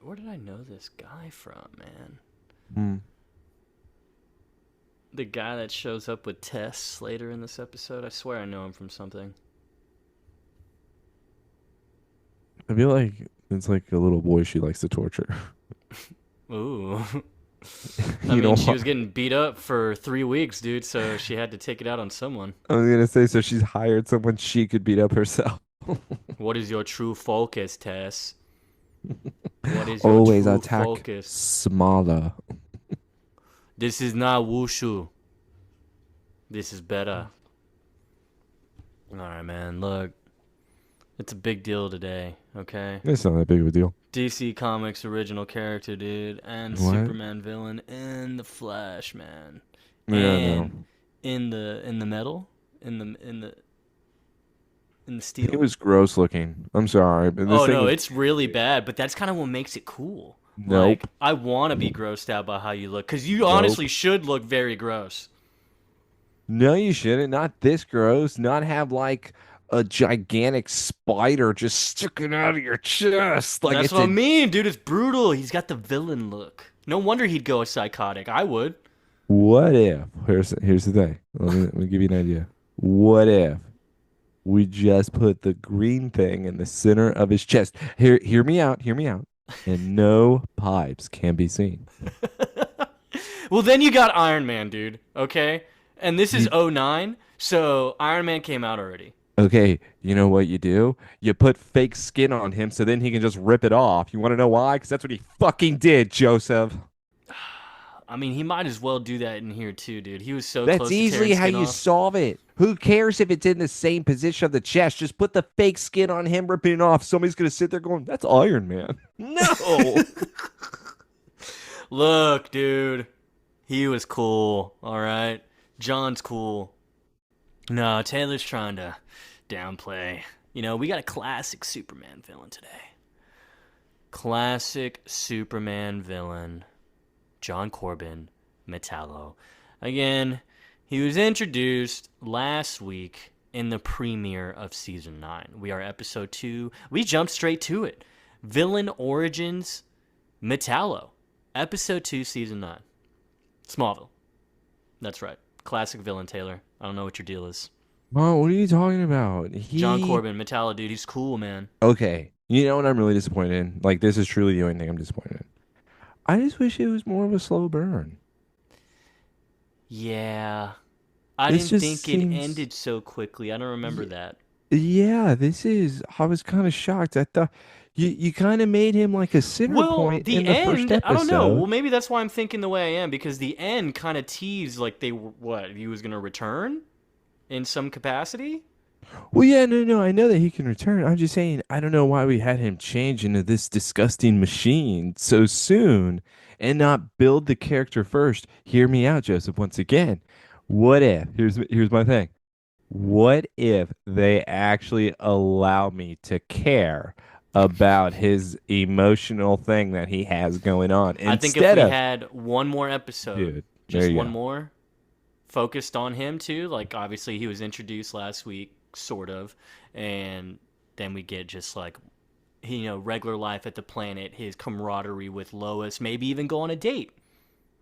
where did I know this guy from, man? Hmm. The guy that shows up with Tess later in this episode. I swear I know him from something. I feel like it's like a little boy she likes to torture. Ooh. I You mean, know she what? was getting beat up for 3 weeks, dude, so she had to take it out on someone. I was gonna say, so she's hired someone she could beat up herself. What is your true focus, Tess? What is your Always true attack focus? smaller. This is not wushu. This is better. Alright, man, look. It's a big deal today, okay? It's not that big of a deal. DC Comics original character, dude, and What? Superman villain in the Flash, man. Yeah, no. And in the metal, in the in the in the It steel. was gross looking. I'm sorry, but this Oh thing no, was it's really bad, but that's kind of what makes it cool. nope, Like, I want to be grossed out by how you look, because you nope. honestly should look very gross. No, you shouldn't. Not this gross. Not have like a gigantic spider just sticking out of your chest like That's it's what I a mean, dude. It's brutal. He's got the villain look. No wonder he'd go psychotic. I would. what if here's the thing. Let me give you an idea. What if we just put the green thing in the center of his chest? Hear me out, hear me out. And no pipes can be seen. Well, then you got Iron Man, dude. Okay? And this is You '09, so Iron Man came out already. okay, you know what you do? You put fake skin on him so then he can just rip it off. You want to know why? Because that's what he fucking did, Joseph. I mean, he might as well do that in here too, dude. He was so That's close to tearing easily how skin you off. solve it. Who cares if it's in the same position of the chest? Just put the fake skin on him ripping it off. Somebody's gonna sit there going, "That's Iron Man." No. Look, dude. He was cool, alright? John's cool. No, Taylor's trying to downplay. You know, we got a classic Superman villain today. Classic Superman villain. John Corben, Metallo. Again, he was introduced last week in the premiere of season 9. We are episode 2. We jumped straight to it. Villain Origins, Metallo. Episode 2, season 9. Smallville. That's right. Classic villain, Taylor. I don't know what your deal is. Mom, what are you talking about? John He Corben, Metallo, dude. He's cool, man. okay. You know what I'm really disappointed in? Like this is truly the only thing I'm disappointed in. I just wish it was more of a slow burn. Yeah. I This didn't just think it seems ended so quickly. I don't remember y- that. yeah, this is I was kind of shocked. I thought you kind of made him like a center Well, point the in the first end, I don't know. Well, episode. maybe that's why I'm thinking the way I am, because the end kind of teased like they were, what, he was going to return in some capacity? Well, yeah, no, I know that he can return. I'm just saying, I don't know why we had him change into this disgusting machine so soon and not build the character first. Hear me out, Joseph, once again. What if, here's my thing. What if they actually allow me to care about his emotional thing that he has going on I think if instead we of, had one more episode, dude, there just you one go. more, focused on him too, like obviously he was introduced last week, sort of, and then we get just like, regular life at the planet, his camaraderie with Lois, maybe even go on a date,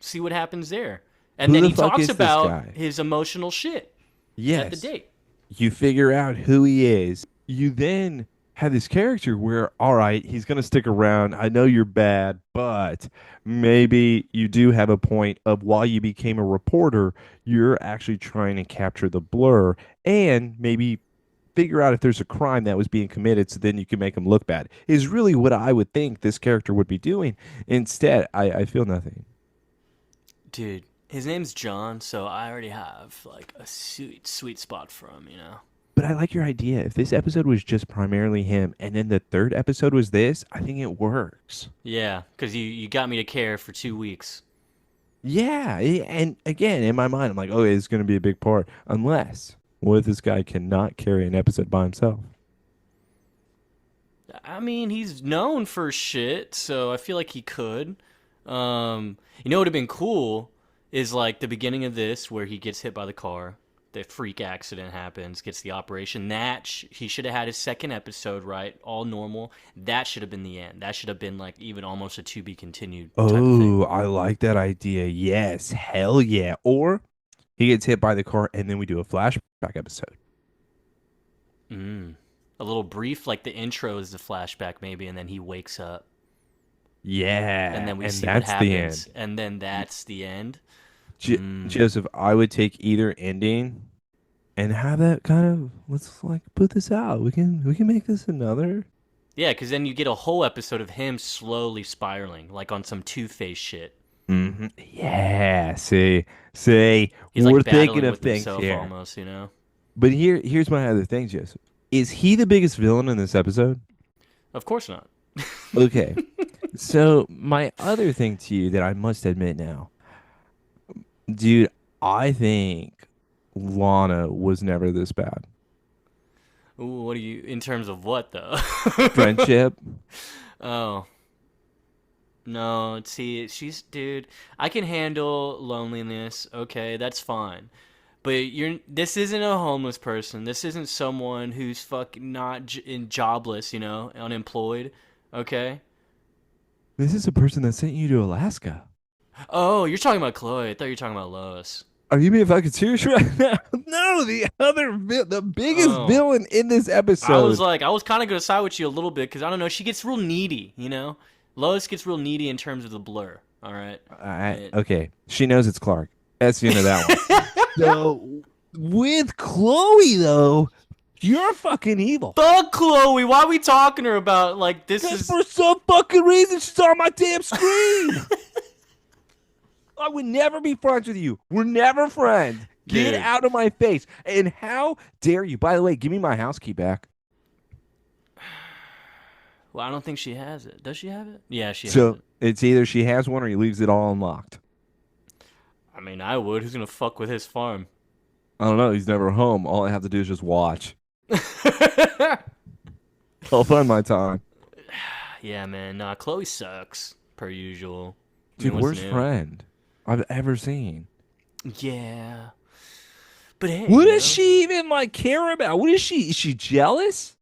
see what happens there. And Who then the he fuck talks is this about guy? his emotional shit at the Yes. date. You figure out who he is. You then have this character where, all right, he's going to stick around. I know you're bad, but maybe you do have a point of while you became a reporter, you're actually trying to capture the blur and maybe figure out if there's a crime that was being committed so then you can make him look bad, is really what I would think this character would be doing. Instead, I feel nothing. Dude, his name's John, so I already have like a sweet, sweet spot for him. But I like your idea. If this episode was just primarily him and then the third episode was this, I think it works. Yeah, because you got me to care for 2 weeks. Yeah, and again, in my mind, I'm like, oh, it's going to be a big part. Unless, what if this guy cannot carry an episode by himself? I mean, he's known for shit, so I feel like he could. What would have been cool is like the beginning of this where he gets hit by the car. the freak accident happens, gets the operation. He should have had his second episode, right? All normal. That should have been the end. That should have been like even almost a to be continued type of thing. Oh, I like that idea. Yes, hell yeah. Or he gets hit by the car and then we do a flashback episode. Mm. A little brief, like the intro is the flashback maybe, and then he wakes up, and Yeah, then we and see what that's the happens, end. and then that's the end. J Joseph, I would take either ending and have that kind of let's like put this out. We can make this another. Yeah, because then you get a whole episode of him slowly spiraling, like on some Two-Face shit. Yeah, see, He's we're like thinking battling of with things himself here. almost, you know? But here's my other thing, Joseph. Is he the biggest villain in this episode? Of course not. Okay. So my other thing to you that I must admit now, dude, I think Lana was never this bad. Ooh, what do you, in terms of what though? Friendship. Oh, no, see, dude, I can handle loneliness, okay, that's fine. But this isn't a homeless person. This isn't someone who's fucking not jobless, you know, unemployed, okay? This is a person that sent you to Alaska. Oh, you're talking about Chloe. I thought you were talking about Lois. Are you being fucking serious right now? No, the biggest Oh. villain in this episode. I was kind of going to side with you a little bit because I don't know. She gets real needy, you know? Lois gets real needy in terms of the blur, all right? Okay, she knows it's Clark. That's the end of that one. So with Chloe though, you're fucking evil. Fuck Chloe. Why are we talking to her about, like, this Because is. for some fucking reason she's on my damn screen. I would never be friends with you. We're never friends. Get Dude. out of my face. And how dare you? By the way, give me my house key back. Well, I don't think she has it. Does she have it? Yeah, she has So it. it's either she has one or he leaves it all unlocked. I mean, I would. Who's going to fuck with his farm? I don't know. He's never home. All I have to do is just watch. I'll find my time. Yeah, man. Nah, Chloe sucks, per usual. I Dude, mean, what's worst new? friend I've ever seen. Yeah. But hey, What you does know? she even like care about? What is she? Is she jealous?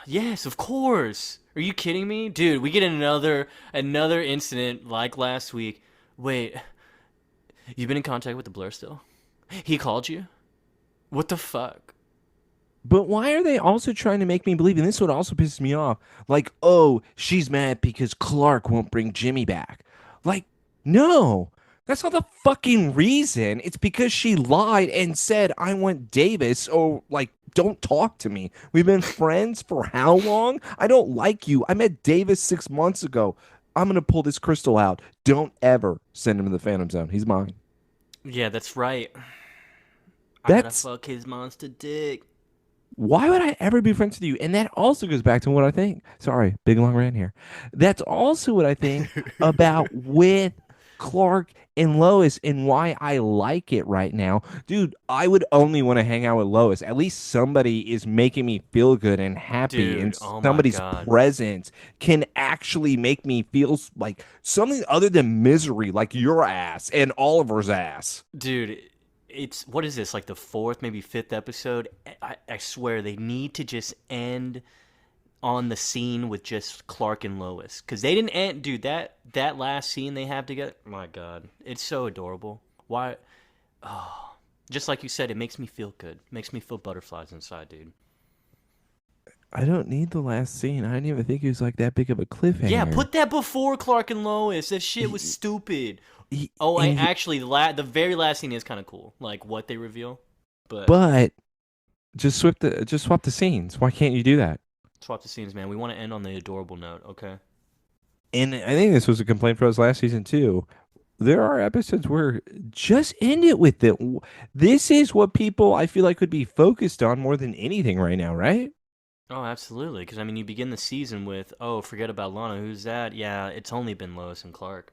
Yes, of course. Are you kidding me? Dude, we get another incident like last week. Wait, you've been in contact with the Blur still? He called you? What the fuck? But why are they also trying to make me believe? And this would also piss me off. Like, oh, she's mad because Clark won't bring Jimmy back. Like, no, that's not the fucking reason. It's because she lied and said, I want Davis, or like, don't talk to me. We've been friends for how long? I don't like you. I met Davis 6 months ago. I'm going to pull this crystal out. Don't ever send him to the Phantom Zone. He's mine. Yeah, that's right. I gotta That's fuck his monster dick. why would I ever be friends with you? And that also goes back to what I think. Sorry, big long rant here. That's also what I think about with Clark and Lois and why I like it right now. Dude, I would only want to hang out with Lois. At least somebody is making me feel good and happy, and Dude, oh my somebody's god. presence can actually make me feel like something other than misery, like your ass and Oliver's ass. Dude, it's what is this, like the fourth, maybe fifth episode? I swear they need to just end on the scene with just Clark and Lois, because they didn't end. Dude, that last scene they have together, my god, it's so adorable. Why? Oh, just like you said, it makes me feel good. Makes me feel butterflies inside, dude. I don't need the last scene. I didn't even think it was like that big of a Yeah, cliffhanger. put that before Clark and Lois. That shit was stupid. Oh, I And actually the very last scene is kind of cool, like what they reveal. But but just swap the scenes. Why can't you do that? swap the scenes, man. We want to end on the adorable note, okay? And I think this was a complaint for us last season too. There are episodes where just end it with it. This is what people I feel like could be focused on more than anything right now, right? Oh, absolutely. Because I mean, you begin the season with, "Oh, forget about Lana. Who's that?" Yeah, it's only been Lois and Clark.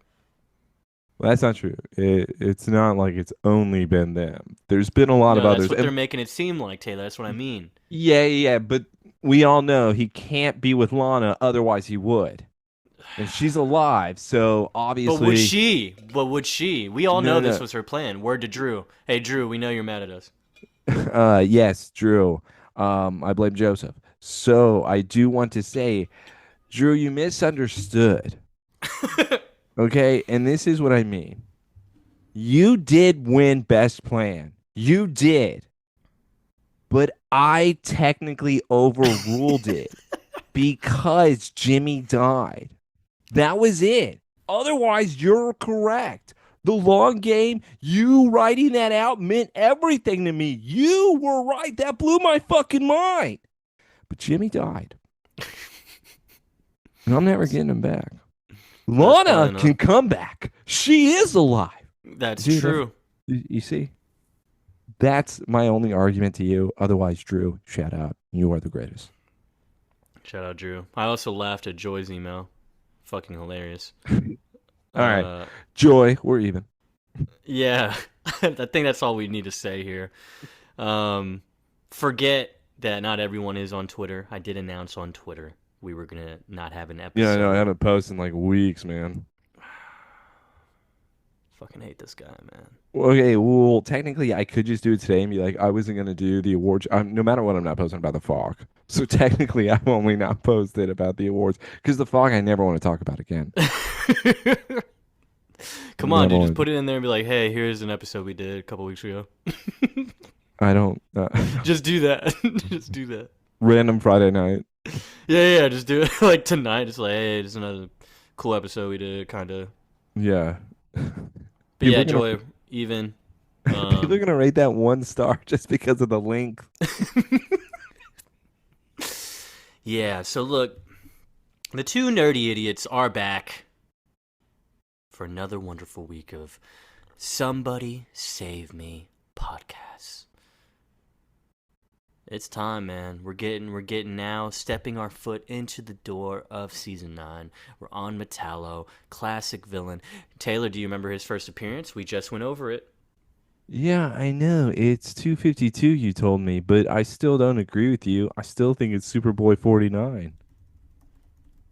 Well, that's not true. It's not like it's only been them. There's been a lot of No, that's others. what And they're making it seem like, Taylor. That's what I mean. yeah, but we all know he can't be with Lana, otherwise he would. And she's alive, so But would obviously she? But would she? We all no, know no, this no. was her plan. Word to Drew. Hey, Drew, we know you're mad at us. Yes, Drew. I blame Joseph. So I do want to say, Drew, you misunderstood. Okay, and this is what I mean. You did win best plan. You did, but I technically overruled it because Jimmy died. That was it. Otherwise, you're correct. The long game, you writing that out meant everything to me. You were right. That blew my fucking mind. But Jimmy died. And I'm never getting him back. That's Lana probably can not. come back. She is alive. That's Dude, true. you see? That's my only argument to you. Otherwise, Drew, shout out. You are the greatest. Shout out, Drew. I also laughed at Joy's email. Fucking hilarious. All right. Uh, Joy, we're even. yeah, I think that's all we need to say here. Forget that not everyone is on Twitter. I did announce on Twitter we were gonna not have an Yeah, I know. I episode. haven't posted in like weeks, man. Fucking hate this guy, man. Okay, well, technically, I could just do it today and be like, I wasn't gonna do the awards. No matter what, I'm not posting about the fog. So technically, I'm only not posted about the awards because the fog I never want to talk about again. Come on, Never dude. Just want. put it in there and be like, hey, here's an episode we did a couple weeks ago. I don't. Just do that. Just do that. Random Friday night. Yeah. Just do it like tonight. Just like, hey, this is another cool episode we did, kind of. Yeah. But People yeah, are gonna Joy, even. people are gonna rate that 1 star just because of the length. Yeah, so look, the two nerdy idiots are back for another wonderful week of Somebody Save Me podcasts. It's time, man. We're getting now, stepping our foot into the door of season 9. We're on Metallo, classic villain. Taylor, do you remember his first appearance? We just went over it. Yeah, I know. It's 252 you told me, but I still don't agree with you. I still think it's Superboy 49.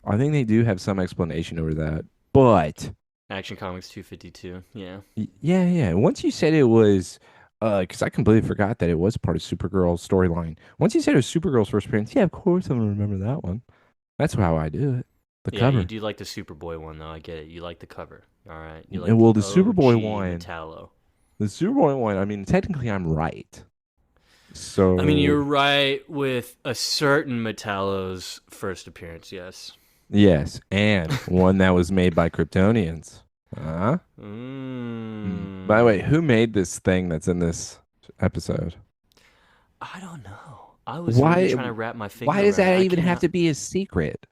I think they do have some explanation over that. But Action Comics 252. Yeah. yeah. Once you said it was because I completely forgot that it was part of Supergirl's storyline. Once you said it was Supergirl's first appearance, yeah, of course I'm gonna remember that one. That's how I do it. The Yeah, you cover. do like the Superboy one, though. I get it. You like the cover. All right. You And like well, the the Superboy OG one, Metallo. I mean, technically I'm right. I mean, So you're right with a certain Metallo's first appearance, yes. yes, and one that was made by Kryptonians. Huh? By the way, who made this thing that's in this episode? I don't know. I was really Why trying to wrap my why finger does around it. that I even have cannot. to be a secret?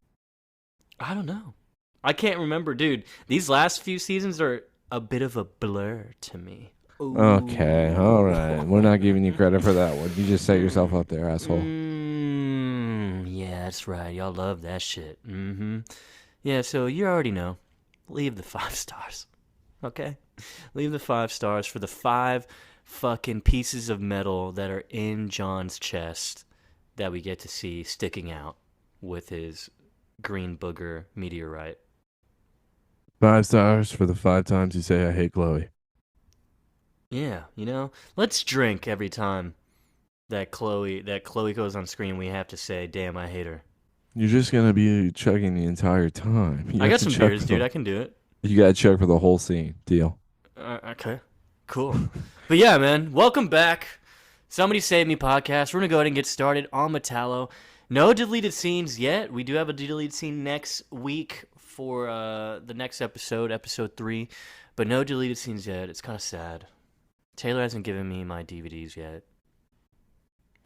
I don't know. I can't remember, dude. These last few seasons are a bit of a blur to me. Okay, all Ooh. right. We're not giving you credit for that one. You just set yourself up there, asshole. Yeah, that's right. Y'all love that shit. Yeah, so you already know. Leave the 5 stars. Okay? Leave the 5 stars for the 5 fucking pieces of metal that are in John's chest that we get to see sticking out with his green booger meteorite. 5 stars for the 5 times you say I hate Chloe. Yeah, let's drink every time that Chloe goes on screen. We have to say, "Damn, I hate her." You're just gonna be chugging the entire time. You I have got to some chug beers, for dude. the. I can do it. You gotta chug for the whole scene. Deal. Okay, cool. But yeah, man, welcome back. Somebody Save Me podcast. We're gonna go ahead and get started on Metallo. No deleted scenes yet. We do have a deleted scene next week for the next episode 3, but no deleted scenes yet. It's kind of sad. Taylor hasn't given me my DVDs yet.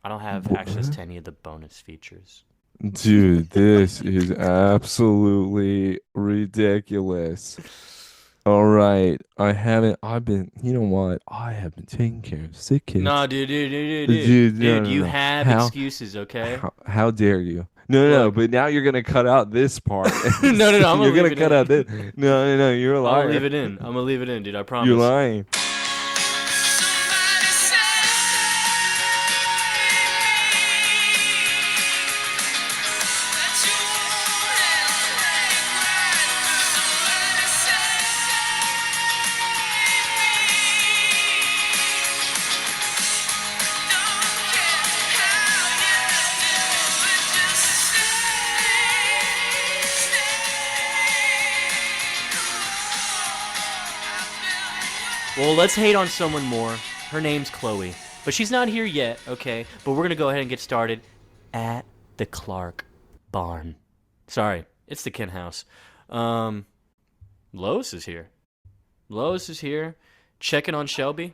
I don't have access to any of the bonus features. Dude, this is absolutely ridiculous. All right. You know what? I have been taking care of sick kids. No, dude. No, Dude, you no. have excuses, okay? How dare you? No, Look. but now you're gonna cut out this part. No, I'm gonna You're leave gonna it cut in. out this. No, you're a I'm gonna leave liar. it in. I'm gonna leave it in, dude. I You're promise. lying. Well, let's hate on someone more. Her name's Chloe. But she's not here yet, okay? But we're going to go ahead and get started at the Clark barn. Sorry, it's the Kent house. Um, Lois is here. Lois is here, checking on Shelby.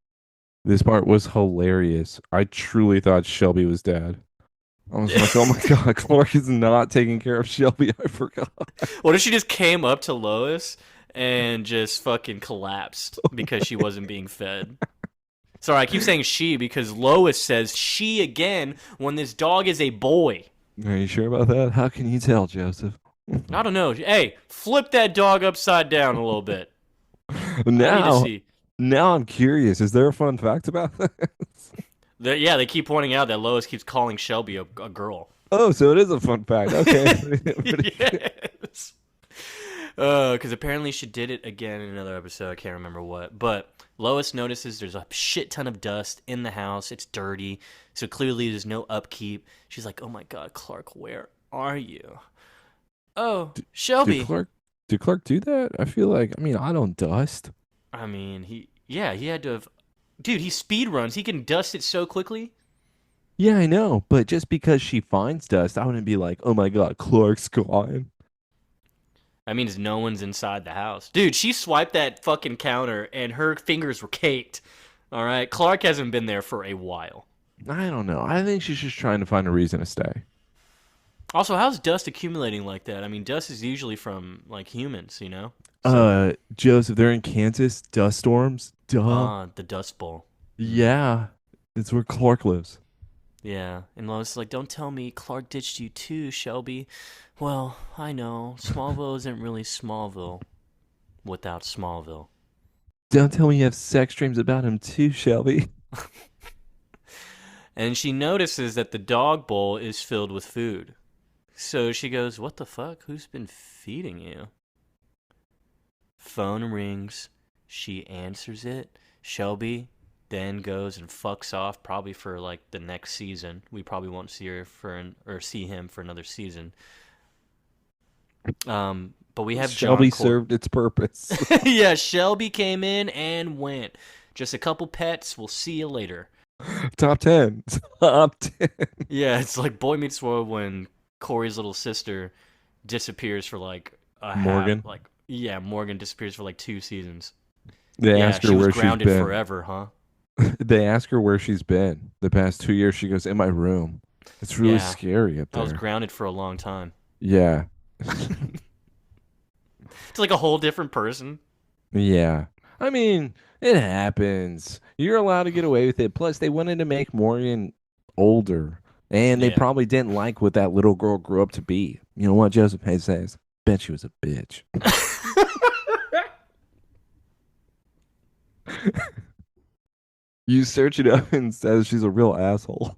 This part was hilarious. I truly thought Shelby was dead. I was like, oh my God, Clark is not taking care of Shelby. I forgot. What if she just came up to Lois and just fucking collapsed because she wasn't being fed? Sorry, I keep saying she because Lois says she again when this dog is a boy. Are you sure about that? How can you tell, Joseph? I don't know. Hey, flip that dog upside down a little bit. I need to Now, see. now I'm curious. Is there a fun fact about that? Yeah, they keep pointing out that Lois keeps calling Shelby a girl. Oh, so it is a fun fact. Okay. Yes. Because apparently she did it again in another episode. I can't remember what. But Lois notices there's a shit ton of dust in the house. It's dirty. So clearly there's no upkeep. She's like, oh my God, Clark, where are you? Oh, Shelby. Did Clark do that? I feel like, I don't dust. I mean, he had to have. Dude, he speed runs. He can dust it so quickly. Yeah, I know. But just because she finds dust, I wouldn't be like, oh my God, Clark's gone. That means no one's inside the house. Dude, she swiped that fucking counter and her fingers were caked. All right? Clark hasn't been there for a while. I don't know. I think she's just trying to find a reason to stay. Also, how's dust accumulating like that? I mean, dust is usually from, like, humans, you know? So, Joseph, they're in Kansas. Dust storms. Duh. the Dust Bowl. Yeah. It's where Clark lives. Yeah. And Lois is like, don't tell me Clark ditched you too, Shelby. Well, I know. Smallville isn't really Smallville without Smallville. Don't tell me you have sex dreams about him too, Shelby. And she notices that the dog bowl is filled with food. So she goes, what the fuck? Who's been feeding you? Phone rings. She answers it. Shelby then goes and fucks off, probably for like the next season. We probably won't see her see him for another season. But we have Shelby John served its purpose. Yeah, Shelby came in and went. Just a couple pets. We'll see you later. Top 10. Top 10. Yeah, it's like Boy Meets World when Corey's little sister disappears for like Morgan? Morgan disappears for like 2 seasons. They ask her she was where she's grounded been. forever, huh? They ask her where she's been the past 2 years. She goes, in my room. It's really scary up there. I was grounded for a long time. Yeah. It's like a whole different person. Yeah. I mean, it happens. You're allowed to get away with it. Plus, they wanted to make Morgan older. And they probably didn't like what that little girl grew up to be. You know what Joseph Hayes says? Bet she was a bitch. You search it up and it says she's a real asshole.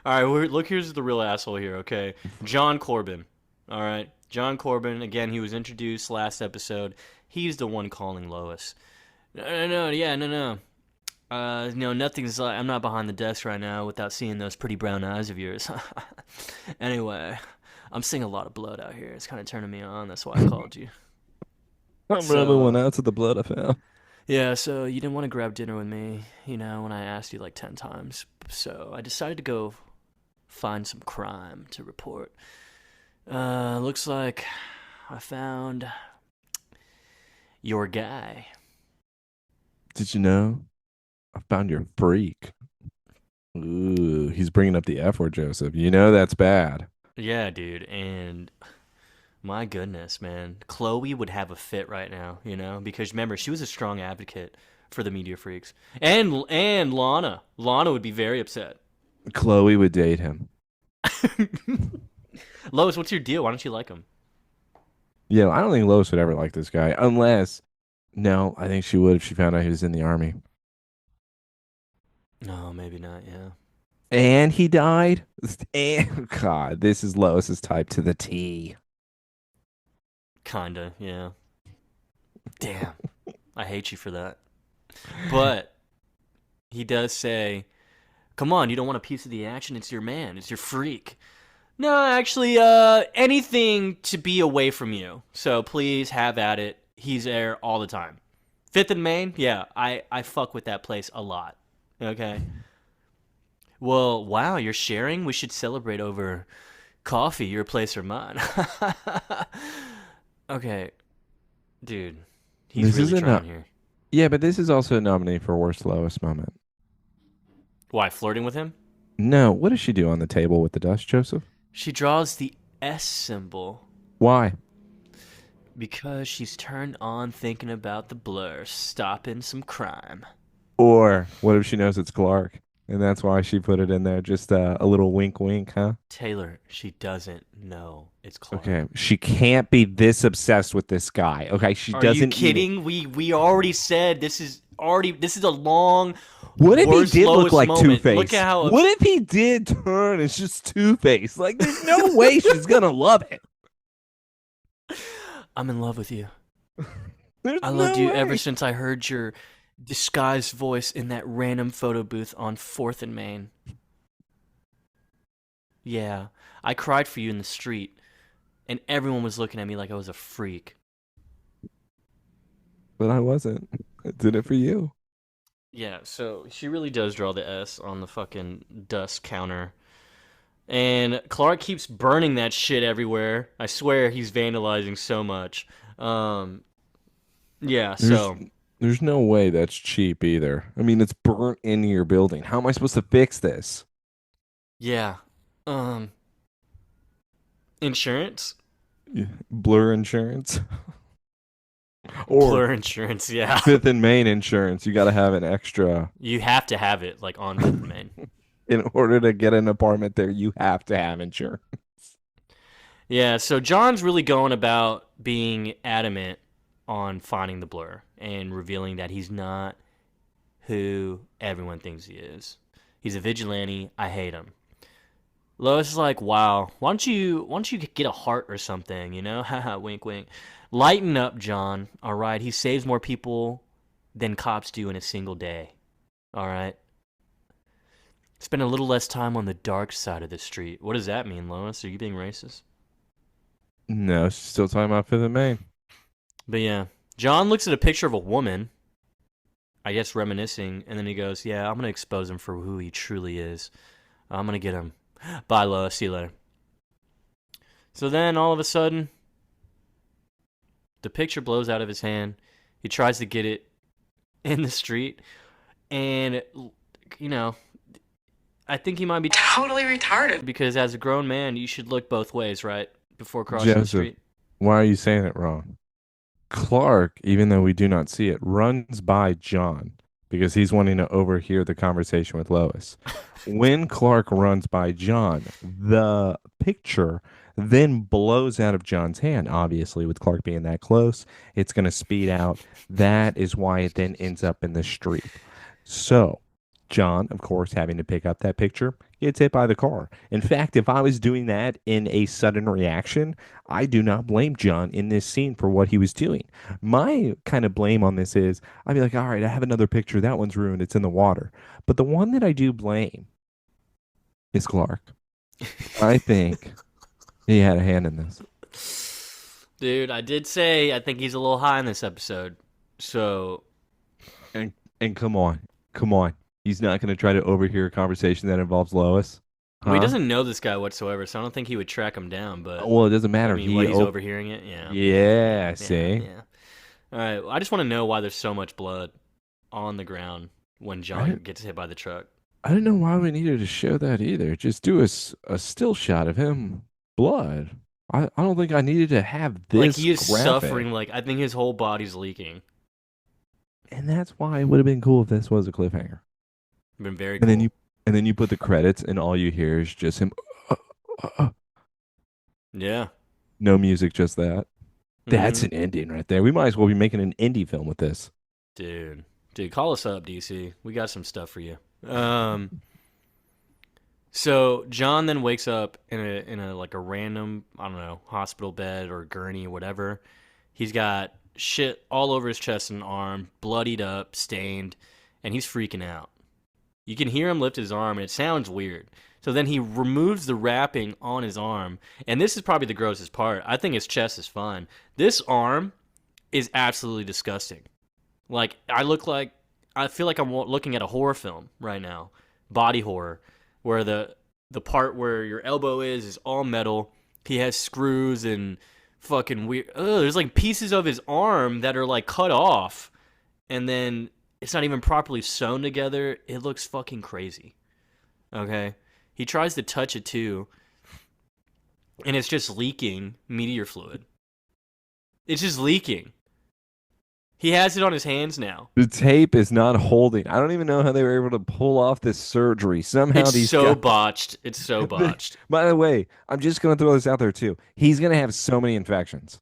All right, look, here's the real asshole here, okay? John Corben. All right, John Corben, again, he was introduced last episode. He's the one calling Lois. No, nothing's like, I'm not behind the desk right now without seeing those pretty brown eyes of yours. Anyway, I'm seeing a lot of blood out here. It's kind of turning me on. That's why I called you. I'm rubbing one out to the blood I found. Yeah, so you didn't want to grab dinner with me, when I asked you like 10 times. So I decided to go find some crime to report. Looks like I found your guy. Did you know? I found your freak. Ooh, he's bringing up the F word, Joseph. You know that's bad. Yeah, dude, and my goodness, man. Chloe would have a fit right now, because remember, she was a strong advocate for the media freaks. And Lana. Lana would be very upset. Chloe would date him. Lois, what's your deal? Why don't you like him? Yeah, I don't think Lois would ever like this guy unless, no, I think she would if she found out he was in the army. No, maybe not, yeah. And he died? And, God, this is Lois's type to the T. Kinda, yeah. Damn. I hate you for that. But he does say, come on, you don't want a piece of the action? It's your man. It's your freak. No, actually, anything to be away from you. So please have at it. He's there all the time. Fifth and Main, yeah, I fuck with that place a lot. Okay. Well, wow, you're sharing. We should celebrate over coffee, your place or mine. Okay, dude, he's This really isn't a trying here. yeah, but this is also a nominee for worst Lois moment. Why flirting with him? No, what does she do on the table with the dust, Joseph? She draws the S symbol Why? because she's turned on thinking about the blur stopping some crime. Or what if she knows it's Clark, and that's why she put it in there? Just a little wink, wink, huh? Taylor, she doesn't know it's Okay, Clark. she can't be this obsessed with this guy. Okay, she Are you doesn't even. kidding? We already said this is a long What if he worst did look lowest like Two moment. Look Face? at how What if he did turn? It's just Two Face. Like, there's no way she's gonna love it. I'm in love with you. There's I loved no you way. ever since I heard your disguised voice in that random photo booth on 4th and Main. Yeah, I cried for you in the street, and everyone was looking at me like I was a freak. But I wasn't. I did it for you. Yeah, so she really does draw the S on the fucking dust counter. And Clark keeps burning that shit everywhere. I swear he's vandalizing so much. Um, yeah, There's so there's no way that's cheap either. I mean, it's burnt into your building. How am I supposed to fix this? yeah. Um, insurance? Yeah, Blur insurance or Blur insurance, yeah. Fifth and Main insurance. You got to have an extra You have to have it like on 5th and Main. in order to get an apartment there. You have to have insurance. Yeah, so John's really going about being adamant on finding the blur and revealing that he's not who everyone thinks he is. He's a vigilante. I hate him. Lois is like, wow, why don't you get a heart or something, you know? Haha, wink wink. Lighten up, John. All right, he saves more people than cops do in a single day. All right. Spend a little less time on the dark side of the street. What does that mean, Lois? Are you being racist? No, she's still talking about Fifth and Main. But yeah, John looks at a picture of a woman, I guess reminiscing, and then he goes, yeah, I'm going to expose him for who he truly is. I'm going to get him. Bye, Lois. See you later. So then, all of a sudden, the picture blows out of his hand. He tries to get it in the street, and, you know, I think he might be Totally retarded. because as a grown man, you should look both ways, right? Before crossing the Joseph, street. why are you saying it wrong? Clark, even though we do not see it, runs by John because he's wanting to overhear the conversation with Lois. When Clark runs by John, the picture then blows out of John's hand. Obviously, with Clark being that close, it's going to speed out. That is why it then ends up in the street. So, John, of course, having to pick up that picture, gets hit by the car. In fact, if I was doing that in a sudden reaction, I do not blame John in this scene for what he was doing. My kind of blame on this is I'd be like, all right, I have another picture. That one's ruined. It's in the water. But the one that I do blame is Clark. I think he had a hand in this. Dude, I did say I think he's a little high in this episode. So, And come on. Come on. He's not going to try to overhear a conversation that involves Lois. well, he Huh? doesn't know this guy whatsoever, so I don't think he would track him down. But Well, it doesn't I matter. mean, what he's overhearing it, yeah, Yeah, yeah, see? yeah. All right, I just want to know why there's so much blood on the ground when John Right. gets hit by the truck. I don't know why we needed to show that either. Just do a still shot of him blood. I don't think I needed to have Like this he is graphic. suffering. Like I think his whole body's leaking. And that's why it would have been cool if this was a cliffhanger. Been very And cool. then you put the credits and all you hear is just him uh, uh. Yeah, No music, just that. That's Mhm. an ending right there. We might as well be making an indie film with this. dude. Call us up, DC. We got some stuff for you. So John then wakes up in a like a random, I don't know, hospital bed or gurney or whatever. He's got shit all over his chest and arm, bloodied up, stained, and he's freaking out. You can hear him lift his arm, and it sounds weird. So then he removes the wrapping on his arm, and this is probably the grossest part. I think his chest is fine. This arm is absolutely disgusting. Like I feel like I'm looking at a horror film right now, body horror, where the part where your elbow is all metal. He has screws and fucking weird. There's like pieces of his arm that are like cut off, and then it's not even properly sewn together. It looks fucking crazy. Okay, he tries to touch it too, and it's just leaking meteor fluid. It's just leaking. He has it on his hands now. The tape is not holding. I don't even know how they were able to pull off this surgery. Somehow It's these so guys. botched. It's so botched. By the way, I'm just going to throw this out there too. He's going to have so many infections.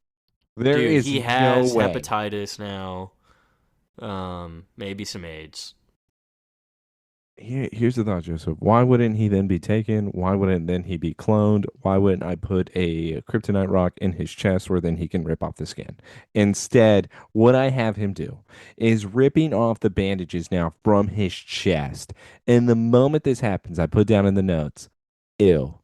There Dude, is he no has way. hepatitis now. Maybe some AIDS. Here's the thought, Joseph. Why wouldn't he then be taken? Why wouldn't then he be cloned? Why wouldn't I put a kryptonite rock in his chest where then he can rip off the skin? Instead, what I have him do is ripping off the bandages now from his chest. And the moment this happens, I put down in the notes, ew.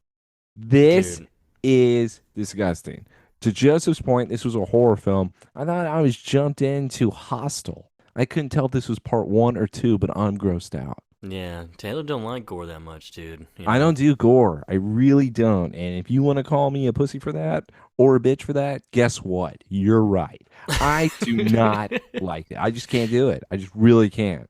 This Dude. is disgusting. To Joseph's point, this was a horror film. I thought I was jumped into Hostel. I couldn't tell if this was part one or two, but I'm grossed out. Yeah, Taylor don't like gore that much, dude. You I know? don't do gore. I really don't. And if you want to call me a pussy for that or a bitch for that, guess what? You're right. I do not like it. I just can't do it. I just really can't.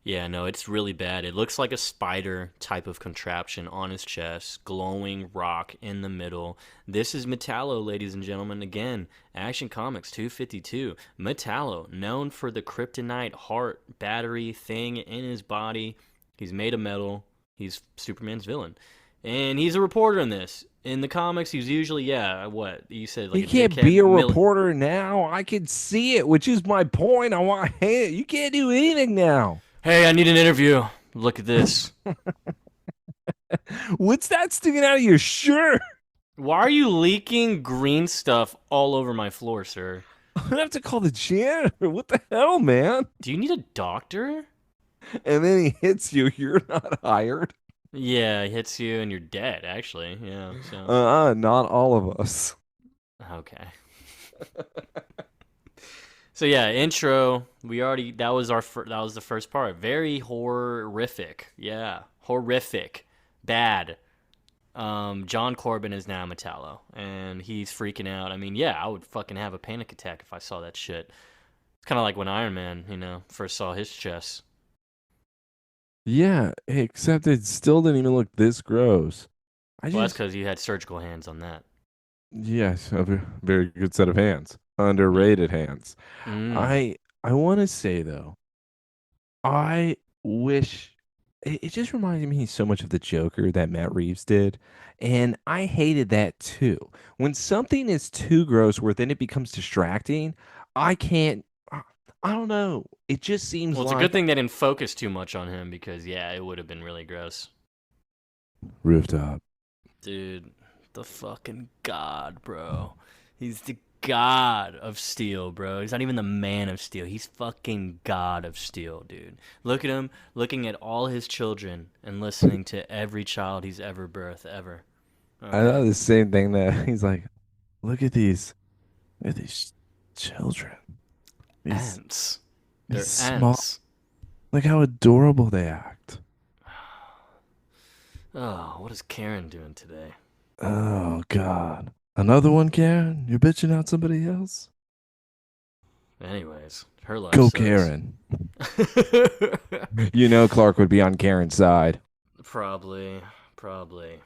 Yeah, no, it's really bad. It looks like a spider type of contraption on his chest, glowing rock in the middle. This is Metallo, ladies and gentlemen. Again, Action Comics 252. Metallo, known for the kryptonite heart battery thing in his body. He's made of metal. He's Superman's villain. And he's a reporter in this. In the comics, he's usually, yeah, what? You said like You a can't be a dickhead. reporter now. I can see it, which is my point. I want you can't do anything now. Hey, I need an interview. Look at this. What's that sticking out of your shirt? Why are you leaking green stuff all over my floor, sir? I'm gonna have to call the janitor. What the hell, man? Do you need a doctor? And then he hits you. You're not hired. Yeah, he hits you and you're dead, actually. Yeah, so. Not all of us. Okay. So yeah, intro. We already that was that was the first part. Very horrific. Yeah, horrific, bad. John Corben is now Metallo, and he's freaking out. I mean, yeah, I would fucking have a panic attack if I saw that shit. It's kind of like when Iron Man, first saw his chest. Yeah, except it still didn't even look this gross. I Well, that's just, because you had surgical hands on that. yes, a very good set of hands. Underrated hands. Mm. I want to say though, I wish it just reminded me so much of the Joker that Matt Reeves did, and I hated that too. When something is too gross, where then it becomes distracting, I can't. I don't know. It just seems Well, it's a good like thing they didn't focus too much on him because, yeah, it would have been really gross. rooftop. Dude, the fucking god, bro. He's the god of steel, bro. He's not even the man of steel. He's fucking god of steel, dude. Look at him looking at all his children and listening to every child he's ever birthed, ever. I thought Okay? the same thing that he's like, look at these children. These Ants. these They're small. ants. Look how adorable they act. Oh, what is Karen doing today? Oh God. Another one, Karen? You're bitching out somebody else? Anyways, her life Go, sucks. Karen. You know Clark would be on Karen's side. Probably. Probably.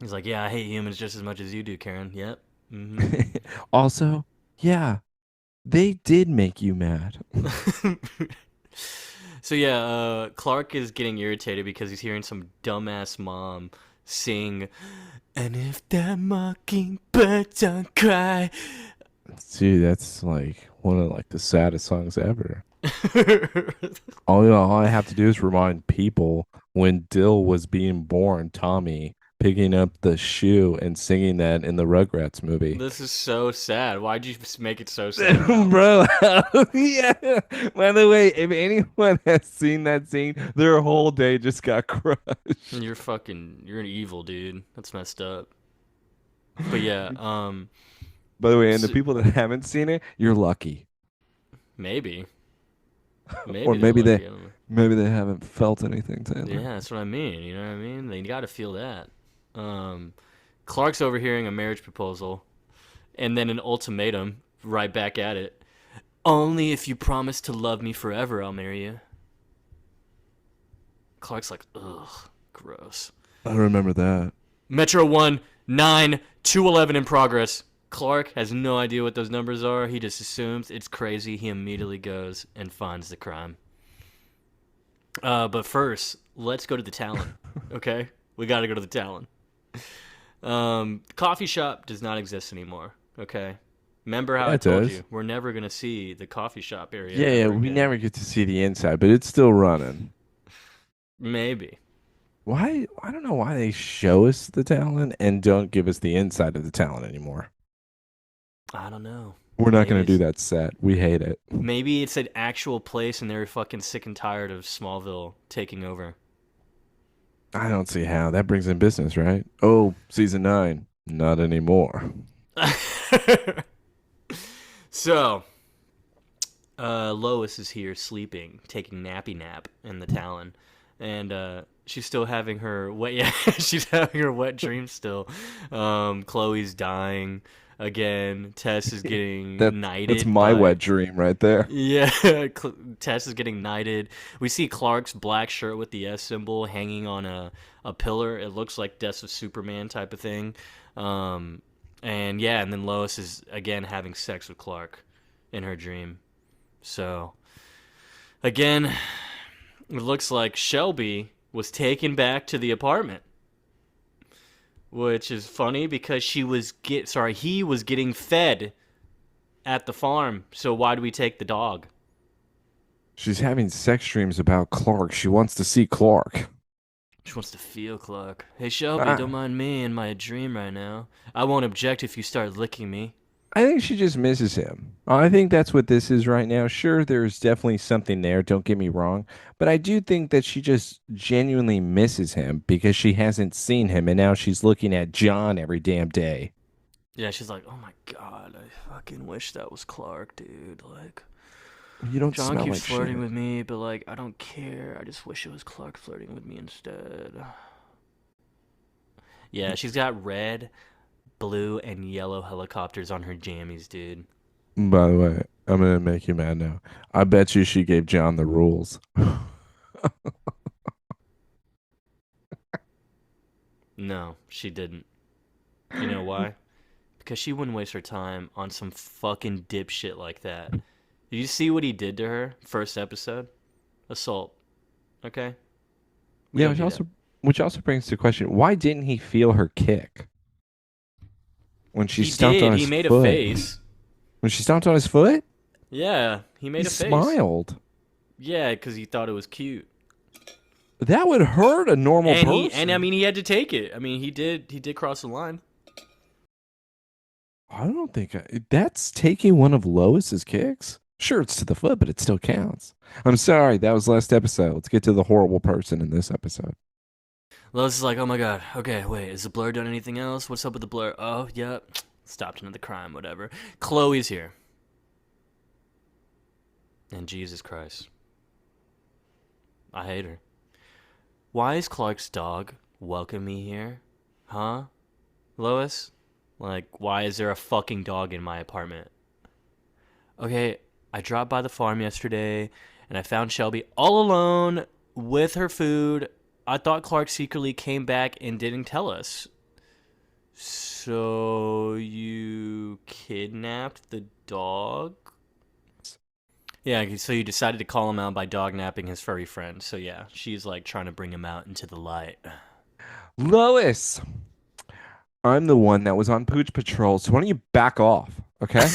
He's like, yeah, I hate humans just as much as you do, Karen. Yep. Mm-hmm. Also, yeah, they did make you mad. So yeah, Clark is getting irritated because he's hearing some dumbass mom sing, "And if that mockingbird don't cry." Dude, that's like one of like the saddest songs ever. All I have to do is remind people when Dill was being born, Tommy picking up the shoe and singing that in the Rugrats movie. This is so sad. Why'd you make it so sad now? Bro, yeah. By the way, if anyone has seen that scene, their whole day just got crushed. You're an evil dude. That's messed up. But yeah, By the way, and the S people that haven't seen it, you're lucky. maybe. Or Maybe they're lucky. I don't know. maybe they haven't felt anything, Taylor. Yeah, that's what I mean. You know what I mean? They got to feel that. Um, Clark's overhearing a marriage proposal and then an ultimatum right back at it. Only if you promise to love me forever, I'll marry you. Clark's like, ugh, gross. I remember that. Metro 1, 9, 211 in progress. Clark has no idea what those numbers are. He just assumes it's crazy. He immediately goes and finds the crime. But first, let's go to the Talon. Okay? We got to go to the Talon. Coffee shop does not exist anymore. Okay? Remember how Yeah, I it told does. you we're never gonna see the coffee shop area Yeah, ever we again? never get to see the inside, but it's still running. Maybe. Why? I don't know why they show us the talent and don't give us the inside of the talent anymore. I don't know. We're not Maybe going to do it's that set. We hate it. maybe it's an actual place, and they're fucking sick and tired of Smallville taking over. I don't see how. That brings in business, right? Oh, season 9. Not anymore. So, Lois is here sleeping, taking nappy nap in the Talon, and she's still having her wet. Yeah, she's having her wet dream still. Chloe's dying again. Tess is That getting that's knighted my by. wet dream right there. Yeah, Tess is getting knighted. We see Clark's black shirt with the S symbol hanging on a pillar. It looks like Death of Superman type of thing. Um, and yeah, and then Lois is again having sex with Clark in her dream. So again, it looks like Shelby was taken back to the apartment, which is funny because he was getting fed at the farm. So why do we take the dog? She's having sex dreams about Clark. She wants to see Clark. She wants to feel Clark. Hey Shelby, don't I, mind me in my dream right now. I won't object if you start licking me. I think she just misses him. I think that's what this is right now. Sure, there's definitely something there, don't get me wrong, but I do think that she just genuinely misses him because she hasn't seen him and now she's looking at John every damn day. Yeah, she's like, oh my god, I fucking wish that was Clark, dude. Like, You don't John smell keeps like flirting shit. with me, but like, I don't care. I just wish it was Clark flirting with me instead. Yeah, she's got red, blue, and yellow helicopters on her jammies, dude. By the way, I'm gonna make you mad now. I bet you she gave John the rules. No, she didn't. You know why? Because she wouldn't waste her time on some fucking dipshit like that. Did you see what he did to her first episode? Assault. Okay? We Yeah, don't do that. which also brings to question, why didn't he feel her kick when she He stomped did. on He his made a foot? face. When she stomped on his foot? Yeah, he He made a face. smiled. Yeah, because he thought it was cute. That would hurt a normal And I person. mean he had to take it. I mean he did cross the line. I don't think that's taking one of Lois's kicks. Sure, it's to the foot, but it still counts. I'm sorry, that was last episode. Let's get to the horrible person in this episode. Lois is like, oh my god, okay, wait, is the blur done anything else? What's up with the blur? Oh, yeah, stopped another crime, whatever. Chloe's here. And Jesus Christ. I hate her. Why is Clark's dog welcome me here? Huh? Lois? Like, why is there a fucking dog in my apartment? Okay, I dropped by the farm yesterday and I found Shelby all alone with her food. I thought Clark secretly came back and didn't tell us. So you kidnapped the dog? Yeah, so you decided to call him out by dog napping his furry friend. So yeah, she's like trying to bring him out into the light. Lois, I'm the one that was on Pooch Patrol, so why don't you back off, okay?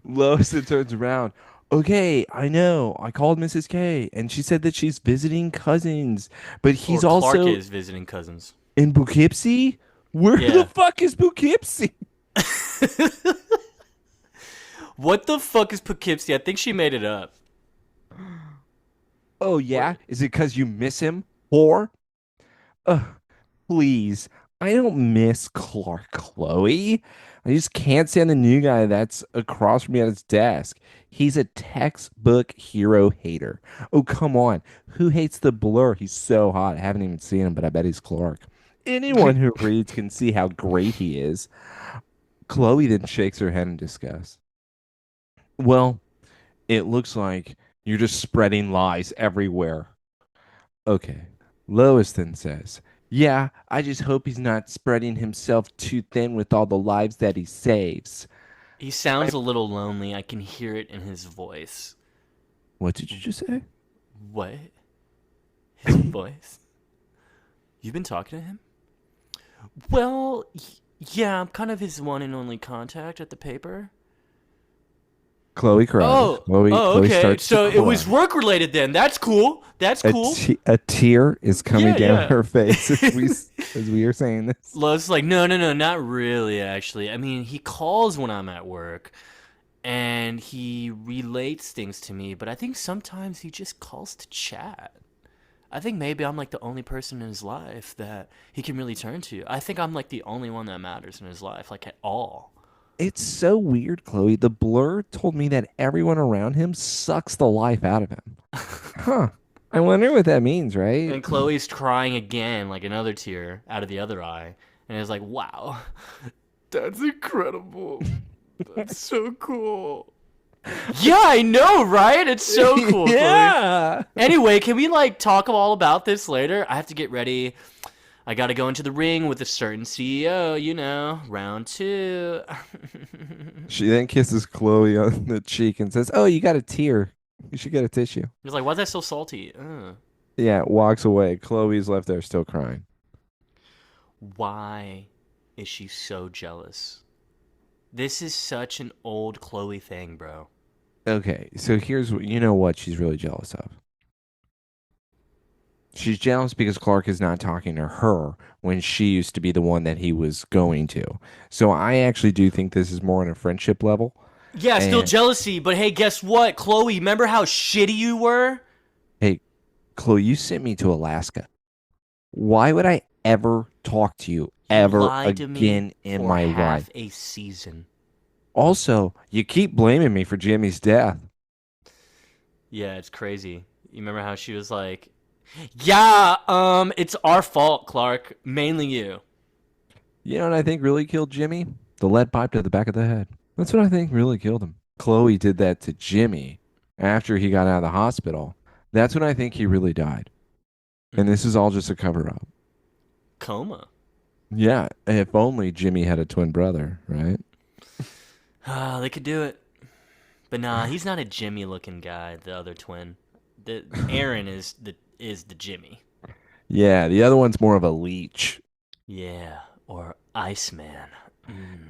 Lois then turns around. Okay, I know. I called Mrs. K, and she said that she's visiting cousins, but Or he's Clark also is visiting cousins. in Poughkeepsie. Where the Yeah. fuck is Poughkeepsie? What the fuck is Poughkeepsie? I think she made it up. Oh What? yeah, is it because you miss him, whore? Ugh, please. I don't miss Clark Chloe. I just can't stand the new guy that's across from me at his desk. He's a textbook hero hater. Oh, come on. Who hates the Blur? He's so hot. I haven't even seen him, but I bet he's Clark. Anyone who reads can see how great he is. Chloe then shakes her head in disgust. Well, it looks like you're just spreading lies everywhere. Okay. Lois then says, yeah, I just hope he's not spreading himself too thin with all the lives that he saves. He I, sounds a little lonely. I can hear it in his voice. what did you just say? What? His voice? You've been talking to him? Well, yeah, I'm kind of his one and only contact at the paper. Chloe cries. Oh, oh, Chloe okay. starts to So it was cry. work related then. That's cool. That's cool. A tear is coming Yeah, down yeah. her face as we are saying this. Lois is like, no, no, no, not really, actually. I mean, he calls when I'm at work and he relates things to me, but I think sometimes he just calls to chat. I think maybe I'm like the only person in his life that he can really turn to. I think I'm like the only one that matters in his life, like at all. It's so weird, Chloe. The Blur told me that everyone around him sucks the life out of him. Huh. I wonder what that means, right? And Chloe's crying again, like another tear out of the other eye. And it's like, wow, that's incredible. That's so cool. Yeah, I know, right? It's so cool, Chloe. Yeah. Anyway, can we like talk all about this later? I have to get ready. I gotta go into the ring with a certain CEO, round two. She then kisses Chloe on the cheek and says, oh, you got a tear. You should get a tissue. He's like, why is that so salty? Yeah, walks away. Chloe's left there still crying. Why is she so jealous? This is such an old Chloe thing, bro. Okay, so here's what you know what she's really jealous of. She's jealous because Clark is not talking to her when she used to be the one that he was going to. So I actually do think this is more on a friendship level. Yeah, still And jealousy, but hey, guess what? Chloe, remember how shitty you were? hey, Chloe, you sent me to Alaska. Why would I ever talk to you You ever lied to me again in for my life? half a season. Also, you keep blaming me for Jimmy's death. Yeah, it's crazy. You remember how she was like, yeah, it's our fault, Clark. Mainly you. You know what I think really killed Jimmy? The lead pipe to the back of the head. That's what I think really killed him. Chloe did that to Jimmy after he got out of the hospital. That's when I think he really died. And this is all just a cover up. Coma. Yeah, if only Jimmy had a twin brother, right? They could do it. But nah, he's not a Jimmy looking guy, the other twin. The Aaron is the Jimmy. Yeah, the other one's more of a leech. Yeah, or Iceman.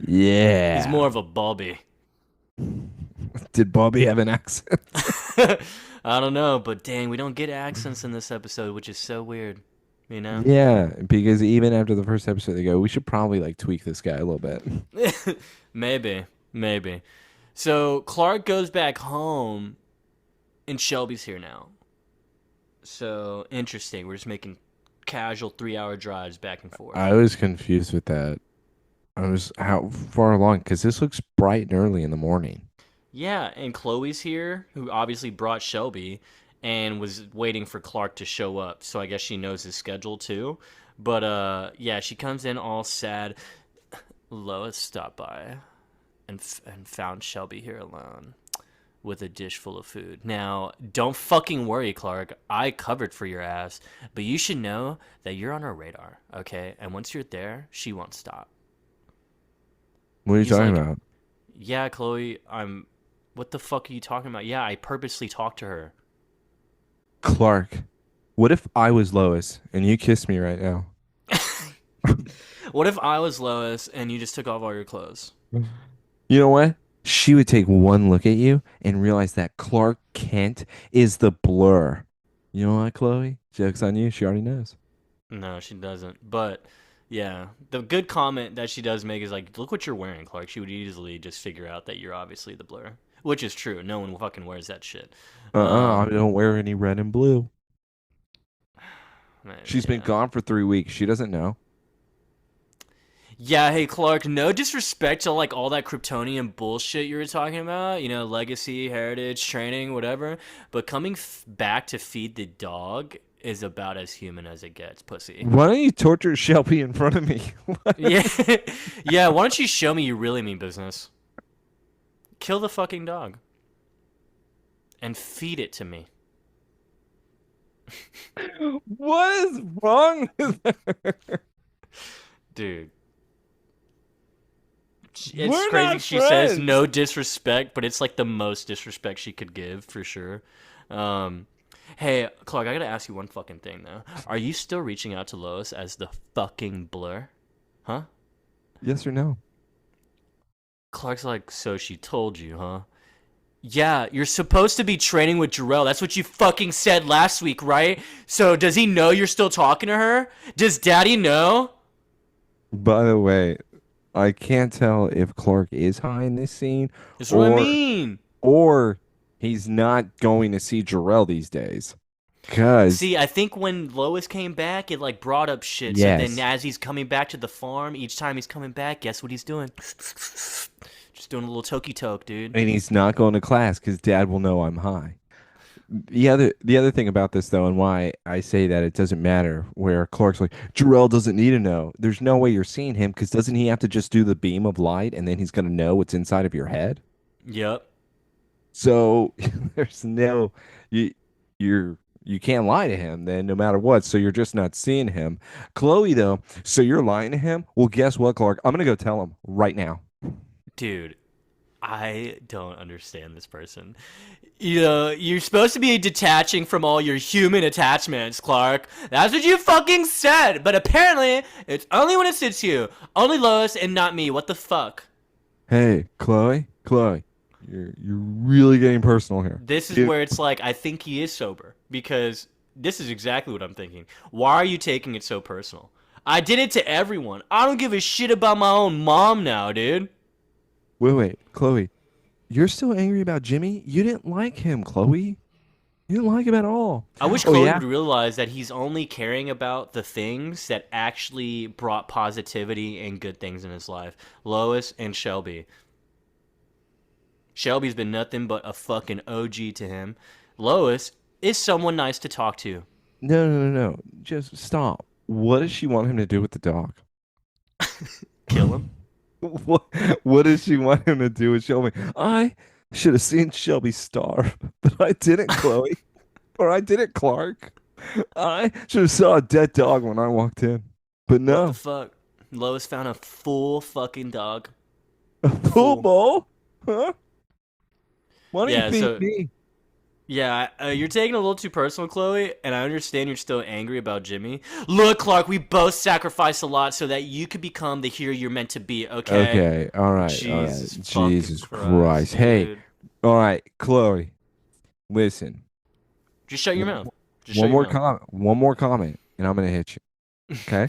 He's Yeah. more of a Bobby. Did Bobby have an accent? I don't know, but dang, we don't get accents in this episode, which is so weird. You know? Yeah, because even after the first episode, they go, we should probably like tweak this guy a little bit. Maybe, maybe. So Clark goes back home, and Shelby's here now. So interesting. We're just making casual 3-hour drives back and forth. I was confused with that. I was how far along? Because this looks bright and early in the morning. Yeah, and Chloe's here, who obviously brought Shelby and was waiting for Clark to show up. So I guess she knows his schedule too. But yeah, she comes in all sad. Lois stopped by and found Shelby here alone with a dish full of food. Now, don't fucking worry, Clark. I covered for your ass, but you should know that you're on her radar, okay? And once you're there, she won't stop. What are you He's talking like, about? yeah, Chloe, what the fuck are you talking about? Yeah, I purposely talked to her. Clark, what if I was Lois and you kissed me right now? What if I was Lois and you just took off all your clothes? You know what? She would take one look at you and realize that Clark Kent is the Blur. You know what, Chloe? Joke's on you. She already knows. No, she doesn't. But yeah, the good comment that she does make is like, look what you're wearing, Clark. She would easily just figure out that you're obviously the Blur, which is true. No one fucking wears that shit. I don't wear any red and blue. Man, She's been yeah. gone for 3 weeks. She doesn't know. Yeah, hey Clark, no disrespect to like all that Kryptonian bullshit you were talking about, legacy, heritage, training, whatever, but coming back to feed the dog is about as human as it gets, pussy. Why don't you torture Shelby in front of me? Yeah. Yeah, why don't you show me you really mean business? Kill the fucking dog and feed it to me. What is wrong with Dude, it's We're crazy not she says friends. no disrespect, but it's like the most disrespect she could give for sure. Um, hey, Clark, I gotta ask you one fucking thing though. Are you still reaching out to Lois as the fucking blur? Huh? Yes or no? Clark's like, so she told you, huh? Yeah, you're supposed to be training with Jarrell. That's what you fucking said last week, right? So does he know you're still talking to her? Does Daddy know? By the way, I can't tell if Clark is high in this scene That's what I or mean. or he's not going to see Jarrell these days. Cause See, I think when Lois came back, it like brought up shit. So then, yes, as he's coming back to the farm, each time he's coming back, guess what he's doing? Just doing a little toky toke, dude. and he's not going to class because Dad will know I'm high. The other thing about this though, and why I say that it doesn't matter, where Clark's like Jarrell doesn't need to know. There's no way you're seeing him because doesn't he have to just do the beam of light and then he's gonna know what's inside of your head? Yep, So there's no you you can't lie to him then no matter what. So you're just not seeing him. Chloe though, so you're lying to him? Well, guess what, Clark? I'm gonna go tell him right now. dude. I don't understand this person. You're supposed to be detaching from all your human attachments, Clark. That's what you fucking said. But apparently, it's only when it suits you. Only Lois and not me. What the fuck? Hey, Chloe, you're really getting personal here. This is You, where it's like, I think he is sober. Because this is exactly what I'm thinking. Why are you taking it so personal? I did it to everyone. I don't give a shit about my own mom now, dude. wait, Chloe, you're still angry about Jimmy? You didn't like him, Chloe. You didn't like him at all. I wish Oh Chloe yeah? would realize that he's only caring about the things that actually brought positivity and good things in his life. Lois and Shelby. Shelby's been nothing but a fucking OG to him. Lois is someone nice to talk to. No. Just stop. What does she want him to do with the dog? Kill him. What what does she want him to do with Shelby? I should have seen Shelby starve, but I didn't, Chloe. Or I didn't, Clark. I should have saw a dead dog when I walked in. But What the no. fuck? Lois found a full fucking dog. A pool Full. bowl? Huh? Why don't you Yeah, feed so me? yeah, you're taking it a little too personal, Chloe, and I understand you're still angry about Jimmy. Look, Clark, we both sacrificed a lot so that you could become the hero you're meant to be, okay? Okay, all right. Jesus fucking Jesus Christ. Christ, Hey, dude. all right, Chloe, listen. Just shut your W- mouth. Just shut your mouth. One more comment, and I'm gonna hit you. Okay?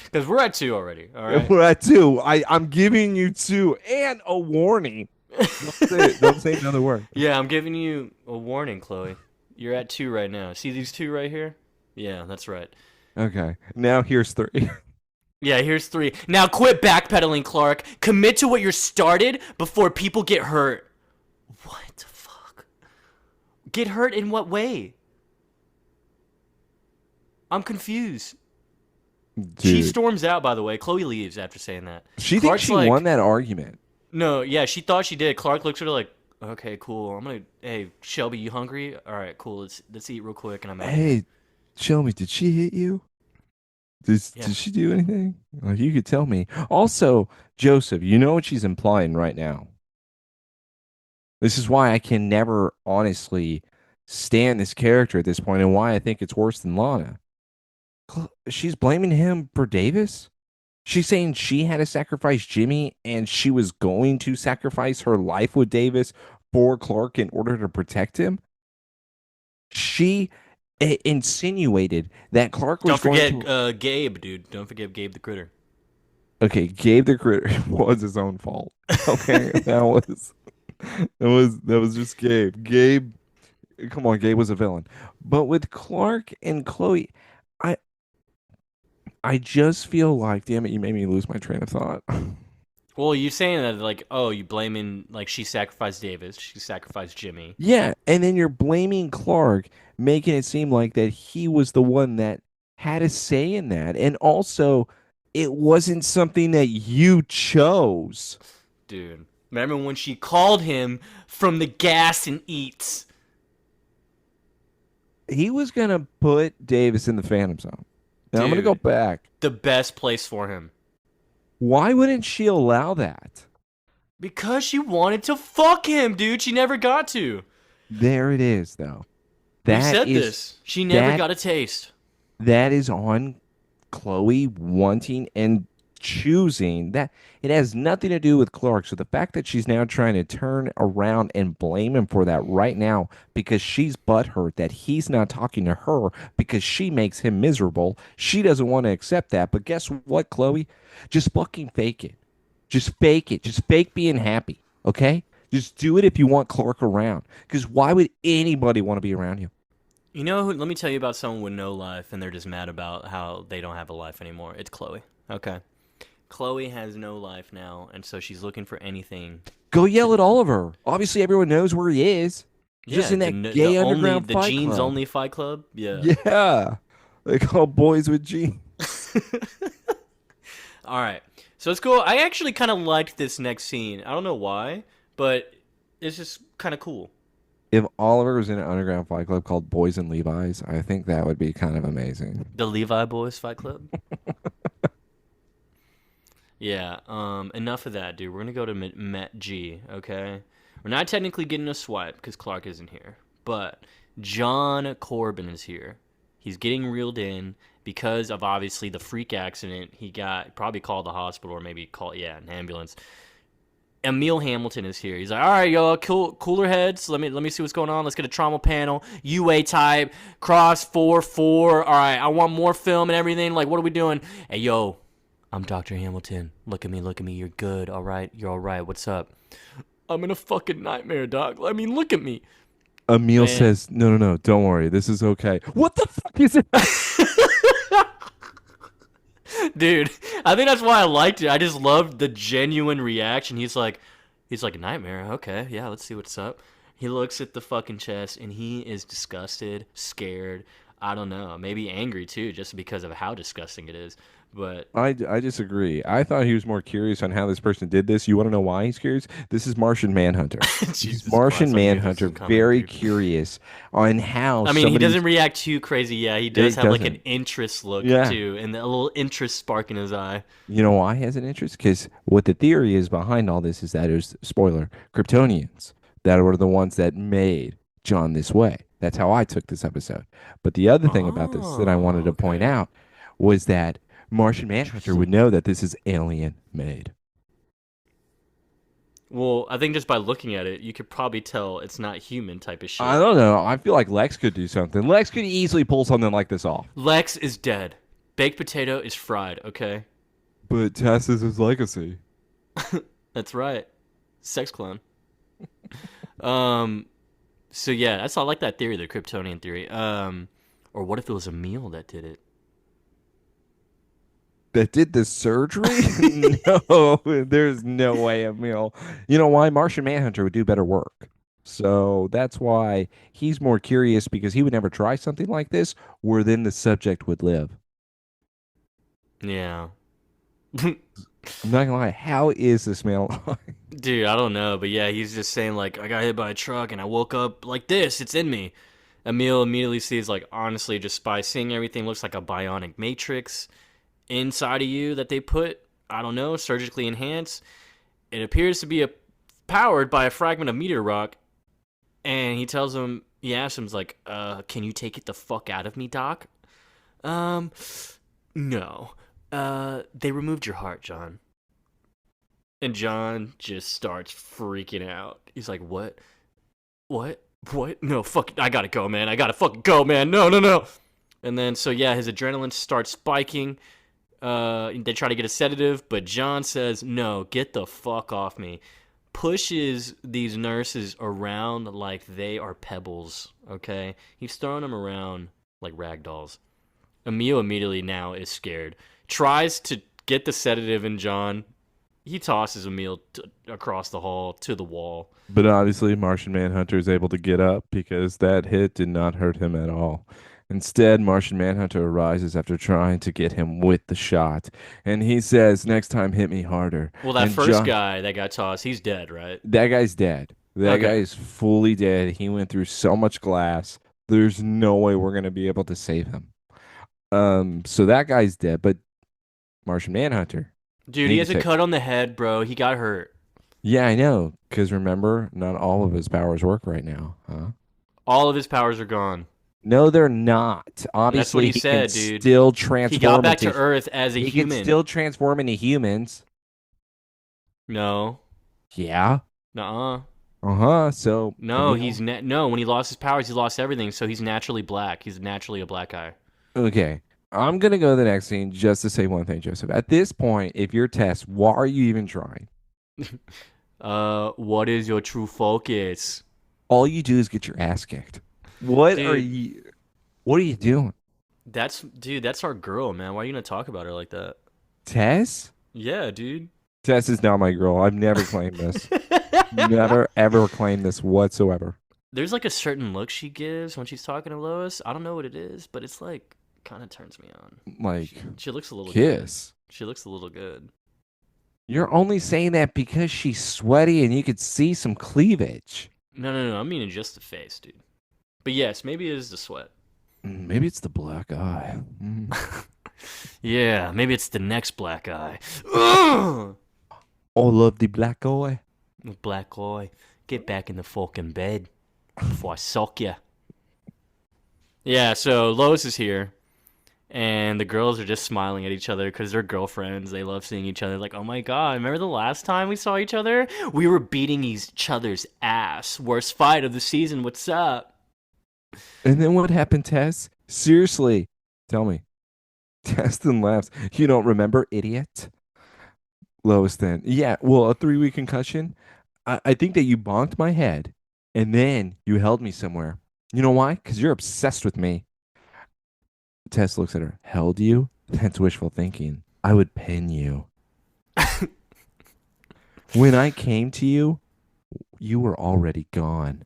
Because we're at two already, alright? We're at two. I'm giving you two and a warning. Don't say it. Don't say another word. Yeah, I'm giving you a warning, Chloe. You're at two right now. See these two right here? Yeah, that's right. Okay. Now here's three. Yeah, here's three. Now quit backpedaling, Clark. Commit to what you're started before people get hurt. What the fuck? Get hurt in what way? I'm confused. She Dude, storms out, by the way. Chloe leaves after saying that. she thinks Clark's she won like, that argument. no, yeah, she thought she did. Clark looks at her like, okay, cool. Hey, Shelby, you hungry? All right, cool. Let's eat real quick, and I'm out of here. Hey, show me. Did she hit you? Did Yeah. she do anything? Like you could tell me. Also, Joseph, you know what she's implying right now. This is why I can never honestly stand this character at this point, and why I think it's worse than Lana. She's blaming him for Davis. She's saying she had to sacrifice Jimmy, and she was going to sacrifice her life with Davis for Clark in order to protect him. She insinuated that Clark was Don't going forget to. Gabe, dude. Don't forget Gabe the Critter. Okay, Gabe the Critter was his own fault. Okay, that was just Gabe. Gabe, come on, Gabe was a villain. But with Clark and Chloe, I I just feel like, damn it, you made me lose my train of thought. Well, you saying that like, oh, you blaming like she sacrificed Davis, she sacrificed Jimmy. Yeah, and then you're blaming Clark, making it seem like that he was the one that had a say in that. And also, it wasn't something that you chose. Dude, remember when she called him from the gas and eats? He was going to put Davis in the Phantom Zone. Now, I'm going to go Dude, back. the best place for him. Why wouldn't she allow that? Because she wanted to fuck him, dude. She never got to. There it is, though. We've That said is this. She never that got a taste. that is on Chloe wanting and choosing that. It has nothing to do with Clark. So the fact that she's now trying to turn around and blame him for that right now because she's butthurt that he's not talking to her because she makes him miserable. She doesn't want to accept that. But guess what, Chloe? Just fucking fake it. Just fake it. Just fake being happy. Okay? Just do it if you want Clark around. Because why would anybody want to be around you? You know, let me tell you about someone with no life and they're just mad about how they don't have a life anymore. It's Chloe. Okay. Chloe has no life now, and so she's looking for anything. Go yell at Oliver. Obviously, everyone knows where he is. Just Yeah, in that gay underground the fight jeans club. only fight club. Yeah. Yeah. They call boys with G. All right. So it's cool. I actually kind of liked this next scene. I don't know why, but it's just kind of cool. If Oliver was in an underground fight club called Boys and Levi's, I think that would be kind of amazing. The Levi Boys Fight Club. Yeah. Enough of that, dude. We're gonna go to Met G. Okay. We're not technically getting a swipe because Clark isn't here, but John Corben is here. He's getting reeled in because of obviously the freak accident. He got probably called the hospital or maybe called an ambulance. Emil Hamilton is here. He's like, all right, yo, cooler heads. Let me see what's going on. Let's get a trauma panel, UA type, cross 4-4. All right, I want more film and everything. Like, what are we doing? Hey, yo, I'm Dr. Hamilton. Look at me, look at me. You're good. All right, you're all right. What's up? I'm in a fucking nightmare, doc. I mean, look at me, Emil man. says, no, no, no, don't worry. This is okay. What the fuck is it? Dude, I think that's why I liked it. I just loved the genuine reaction. He's like nightmare. Okay, yeah, let's see what's up. He looks at the fucking chest and he is disgusted, scared. I don't know, maybe angry too, just because of how disgusting it is. But I disagree. I thought he was more curious on how this person did this. You want to know why he's curious? This is Martian Manhunter. This is Jesus Martian Christ, I knew this Manhunter was coming, very dude. curious on how I mean, he somebody doesn't who's react too crazy. Yeah, he does it have like an doesn't. interest look Yeah. too, and a little interest spark in his eye. You know why he has an interest? Because what the theory is behind all this is that it was, spoiler, Kryptonians that were the ones that made John this way. That's how I took this episode. But the other thing about this that I wanted Oh, to point okay. out was that Martian Manhunter would Interesting. know that this is alien made. Well, I think just by looking at it, you could probably tell it's not human type of I shit. don't know. I feel like Lex could do something. Lex could easily pull something like this off. Lex is dead. Baked potato is fried, okay? But Tess is his legacy. That's right. Sex clone. Um, so yeah, I like that theory, the Kryptonian theory. Or what if it was a meal that did it? That did the surgery? No, there's no way, Emil. You know why? Martian Manhunter would do better work. So that's why he's more curious because he would never try something like this where then the subject would live. Yeah. I'm not gonna lie. How is this man alive? Dude, I don't know, but yeah, he's just saying like I got hit by a truck and I woke up like this. It's in me. Emil immediately sees like honestly, just by seeing everything, looks like a bionic matrix inside of you that they put. I don't know, surgically enhanced. It appears to be powered by a fragment of meteor rock. And he asks him, like, can you take it the fuck out of me, Doc? Um, no. They removed your heart, John. And John just starts freaking out. He's like, what? What? What? No, fuck it. I gotta go, man. I gotta fucking go, man. No, no, no. And then, so yeah, his adrenaline starts spiking. They try to get a sedative, but John says, no, get the fuck off me. Pushes these nurses around like they are pebbles, okay? He's throwing them around like rag dolls. Emil immediately now is scared. Tries to get the sedative in John. He tosses Emil across the hall to the wall. But obviously, Martian Manhunter is able to get up because that hit did not hurt him at all. Instead, Martian Manhunter arises after trying to get him with the shot, and he says, "Next time, hit me harder." Well, that And first John, guy that got tossed, he's dead, right? that guy's dead. That guy Okay. is fully dead. He went through so much glass. There's no way we're gonna be able to save him. So that guy's dead. But Martian Manhunter, Dude, he need to has a take. cut on the head, bro. He got hurt. Yeah, I know. Because remember, not all of his powers work right now, huh? All of his powers are gone. No, they're not. That's what Obviously, he he can said, dude. still He got transform back to into. Earth as a He can human. still transform into humans. No. Yeah. Nuh-uh. Uh-huh. So No, Emil. no. When he lost his powers, he lost everything. So he's naturally black. He's naturally a black guy. Okay. I'm gonna go to the next scene just to say one thing, Joseph. At this point, if you're Tess, why are you even trying? What is your true focus, All you do is get your ass kicked. What are dude? you? What are you doing, That's our girl, man. Why are you gonna talk about her like that? Tess? Yeah, dude. Tess is not my girl. I've never claimed this. Never ever claimed this whatsoever. There's like a certain look she gives when she's talking to Lois. I don't know what it is, but it's like kind of turns me on. Like She looks a little good. kiss. She looks a little good. You're only saying that because she's sweaty and you could see some cleavage. No. I'm meaning just the face, dude. But yes, maybe it is the sweat. Maybe it's the black eye. Yeah, maybe it's the next black eye. Ugh! All of the black eye. Black eye, get back in the fucking bed before I sock you. Yeah, so Lois is here, and the girls are just smiling at each other because they're girlfriends. They love seeing each other. Like, oh my god, remember the last time we saw each other? We were beating each other's ass. Worst fight of the season. What's up? And then what happened, Tess? Seriously, tell me. Tess then laughs. You don't remember, idiot? Lois then. Yeah, well, a 3 week concussion. I think that you bonked my head and then you held me somewhere. You know why? Because you're obsessed with me. Tess looks at her. Held you? That's wishful thinking. I would pin you. When I came to you, you were already gone.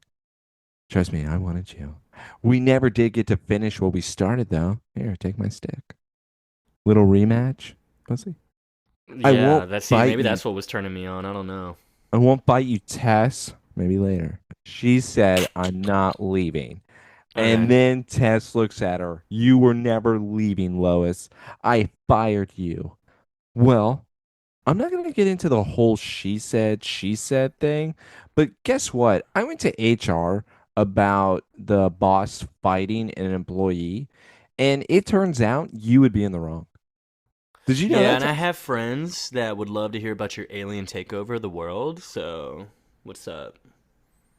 Trust me, I wanted you. We never did get to finish what we started, though. Here, take my stick. Little rematch. Pussy. I Yeah, won't that's see, fight maybe you. that's what was turning me on. I don't know. I won't fight you, Tess. Maybe later. She said, I'm not leaving. And Okay. then Tess looks at her. You were never leaving, Lois. I fired you. Well, I'm not going to get into the whole she said thing, but guess what? I went to HR about the boss fighting an employee, and it turns out you would be in the wrong. Did you know Yeah, that, and I Tess? have friends that would love to hear about your alien takeover of the world. So, what's up?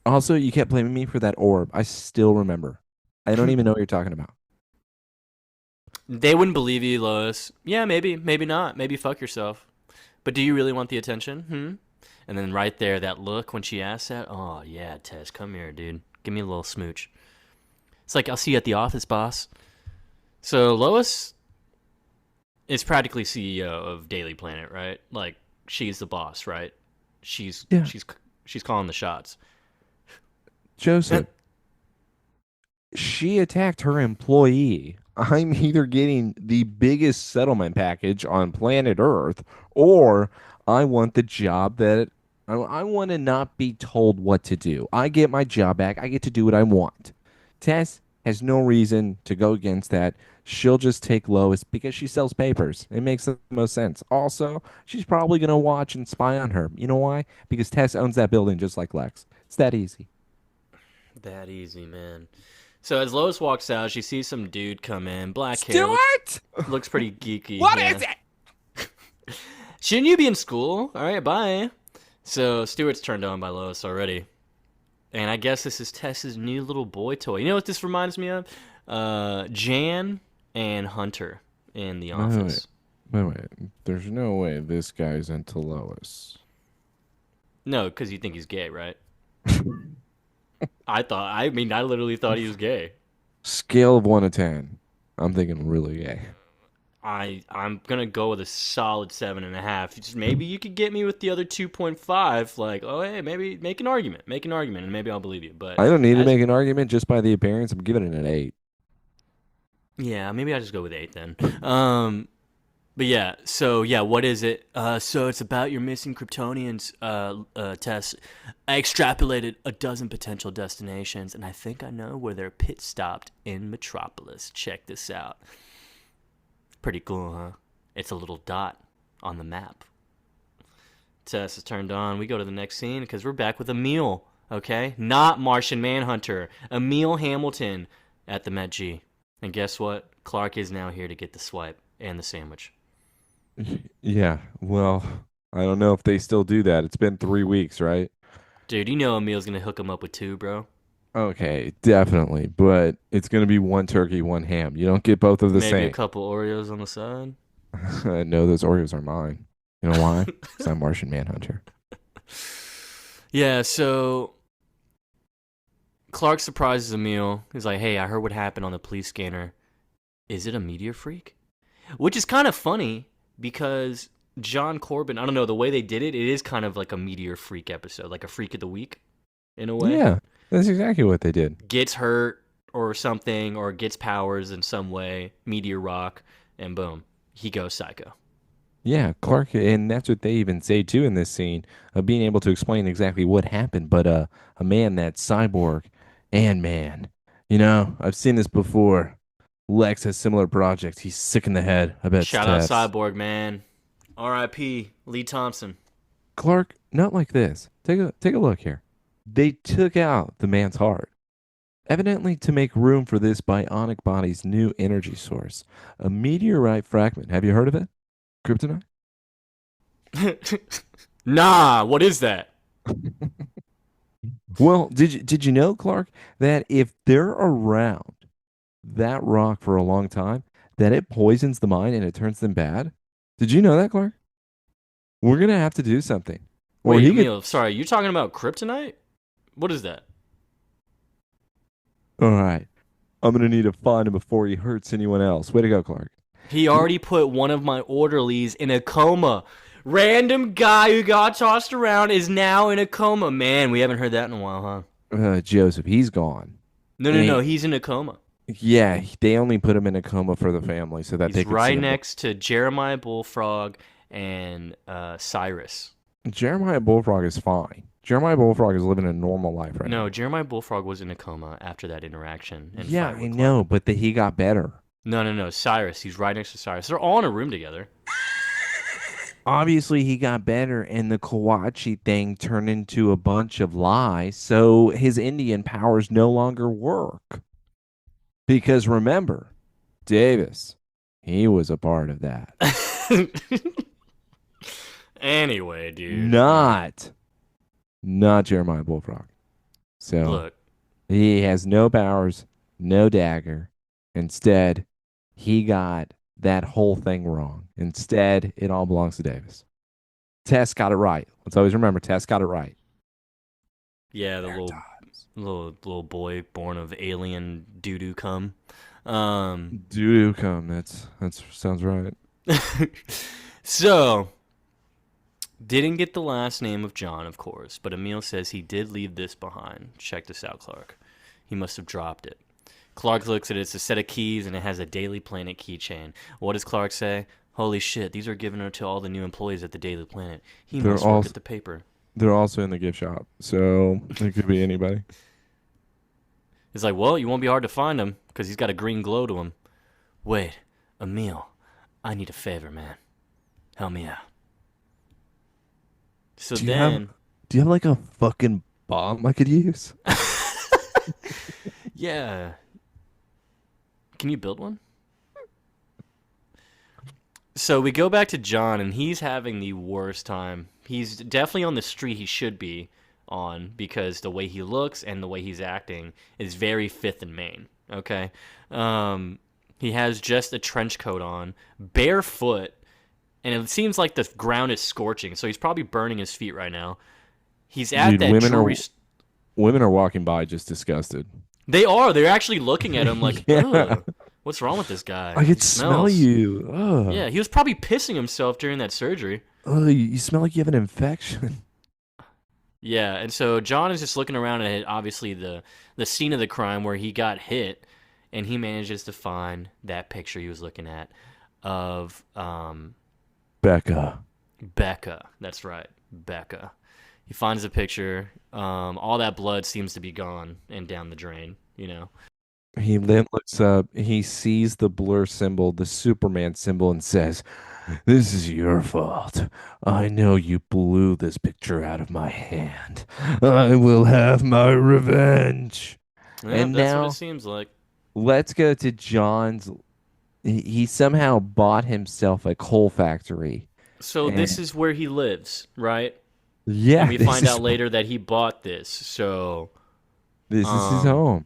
Also, you kept blaming me for that orb. I still remember. I don't even know what you're talking about. They wouldn't believe you, Lois. Yeah, maybe, maybe not. Maybe fuck yourself. But do you really want the attention? Hmm? And then right there, that look when she asked that. Oh yeah, Tess, come here, dude. Give me a little smooch. It's like I'll see you at the office, boss. So Lois is practically CEO of Daily Planet, right? Like she's the boss, right? She's Yeah, she's she's calling the shots. Joseph. She attacked her employee. I'm either getting the biggest settlement package on planet Earth, or I want the job that I want to not be told what to do. I get my job back. I get to do what I want. Tess has no reason to go against that. She'll just take Lois because she sells papers. It makes the most sense. Also, she's probably going to watch and spy on her. You know why? Because Tess owns that building just like Lex. It's that easy. That easy, man. So as Lois walks out, she sees some dude come in, black hair, Stuart! looks pretty geeky. What is Yeah. it? Shouldn't you be in school? All right, bye. So Stuart's turned on by Lois already. And I guess this is Tess's new little boy toy. You know what this reminds me of? Jan and Hunter in The Wait, wait, Office. wait. There's no way this guy's into Lois. No, because you think he's gay, right? I literally thought he was gay. Scale of 1 to 10. I'm thinking really gay. I'm gonna go with a solid 7.5. Just maybe you could get me with the other 2.5. Like, oh hey, maybe make an argument, and maybe I'll believe you. But I don't need to as make an argument just by the appearance. I'm giving it an 8. yeah, maybe I just go with 8 then. But yeah, so yeah, what is it? So it's about your missing Kryptonians, Tess. I extrapolated a dozen potential destinations, and I think I know where they're pit stopped in Metropolis. Check this out. Pretty cool, huh? It's a little dot on the map. Tess is turned on. We go to the next scene because we're back with Emil, okay? Not Martian Manhunter. Emil Hamilton at the Met G. And guess what? Clark is now here to get the swipe and the sandwich. Yeah, well, I don't know if they still do that. It's been 3 weeks, right? Dude, you know Emil's gonna hook him up with 2, bro. Okay, definitely. But it's going to be one turkey, one ham. You don't get both of the Maybe a same. couple Oreos on the side. No, those Oreos are mine. You know why? Because I'm Martian Manhunter. Yeah, so Clark surprises Emil. He's like, hey, I heard what happened on the police scanner. Is it a meteor freak? Which is kind of funny because John Corben, I don't know, the way they did it, it is kind of like a meteor freak episode, like a freak of the week in a way. Yeah, that's exactly what they did. Gets hurt or something, or gets powers in some way, meteor rock, and boom, he goes psycho. Yeah, Clark, and that's what they even say too in this scene of being able to explain exactly what happened. But a man that's cyborg and man, I've seen this before. Lex has similar projects. He's sick in the head. I bet it's Shout out Tess. Cyborg, man. R.I.P. Lee Thompson. Clark, not like this. Take a look here. They took out the man's heart, evidently to make room for this bionic body's new energy source, a meteorite fragment. Have you heard of it? Kryptonite? Nah, what is that? Well, did you know, Clark, that if they're around that rock for a long time, that it poisons the mind and it turns them bad? Did you know that, Clark? We're gonna have to do something. Or Wait, he could. Emil, sorry, you talking about kryptonite? What is that? All right, I'm gonna need to find him before he hurts anyone else. Way to go, Clark. He already put one of my orderlies in a coma. Random guy who got tossed around is now in a coma. Man, we haven't heard that in a while, huh? Joseph, he's gone. No, And he's in a coma. yeah, they only put him in a coma for the family so that He's they could see right him. next to Jeremiah Bullfrog and Cyrus. Jeremiah Bullfrog is fine. Jeremiah Bullfrog is living a normal life right No, now. Jeremiah Bullfrog was in a coma after that interaction and Yeah, fight I with know, Clark. but he got better. No. Cyrus. He's right next to Cyrus. They're all in a room together. Obviously, he got better, and the Kawachi thing turned into a bunch of lies, so his Indian powers no longer work. Because remember, Davis, he was a part of that. Anyway, dude. Not Jeremiah Bullfrog. So Look, he has no powers, no dagger. Instead, he got that whole thing wrong. Instead, it all belongs to Davis. Tess got it right. Let's always remember Tess got it right. yeah, the There little boy born of alien doo doo cum. Doo come. That sounds right. So didn't get the last name of John, of course, but Emil says he did leave this behind. Check this out, Clark. He must have dropped it. Clark looks at it. It's a set of keys, and it has a Daily Planet keychain. What does Clark say? Holy shit, these are given to all the new employees at the Daily Planet. He They're must all work at the paper. they're also in the gift shop, so it could be anybody. He's like, well, you won't be hard to find him, because he's got a green glow to him. Wait, Emil, I need a favor, man. Help me out. So Do you have then, do you have like a fucking bomb I could use? yeah. Can you build one? So we go back to John, and he's having the worst time. He's definitely on the street he should be on because the way he looks and the way he's acting is very Fifth and Main. Okay, he has just a trench coat on, barefoot, and it seems like the ground is scorching. So he's probably burning his feet right now. He's at Dude, that jewelry. women are walking by just disgusted. They are. They're actually looking at him like, Yeah. ugh. What's wrong with this guy? I He could smell smells. you. Ugh. Yeah, he was probably pissing himself during that surgery. Ugh, you smell like you have an infection. Yeah, and so John is just looking around at obviously the scene of the crime where he got hit, and he manages to find that picture he was looking at of Becca. Becca. That's right, Becca. He finds the picture. All that blood seems to be gone and down the drain. You know. He then looks up. He sees the blur symbol, the Superman symbol, and says, "This is your fault. I know you blew this picture out of my hand. I will have my revenge." Yeah, And that's what it now seems like. let's go to John's. He somehow bought himself a coal factory. So this And is where he lives, right? And yeah, we find out later that he bought this. So, this is his um, home.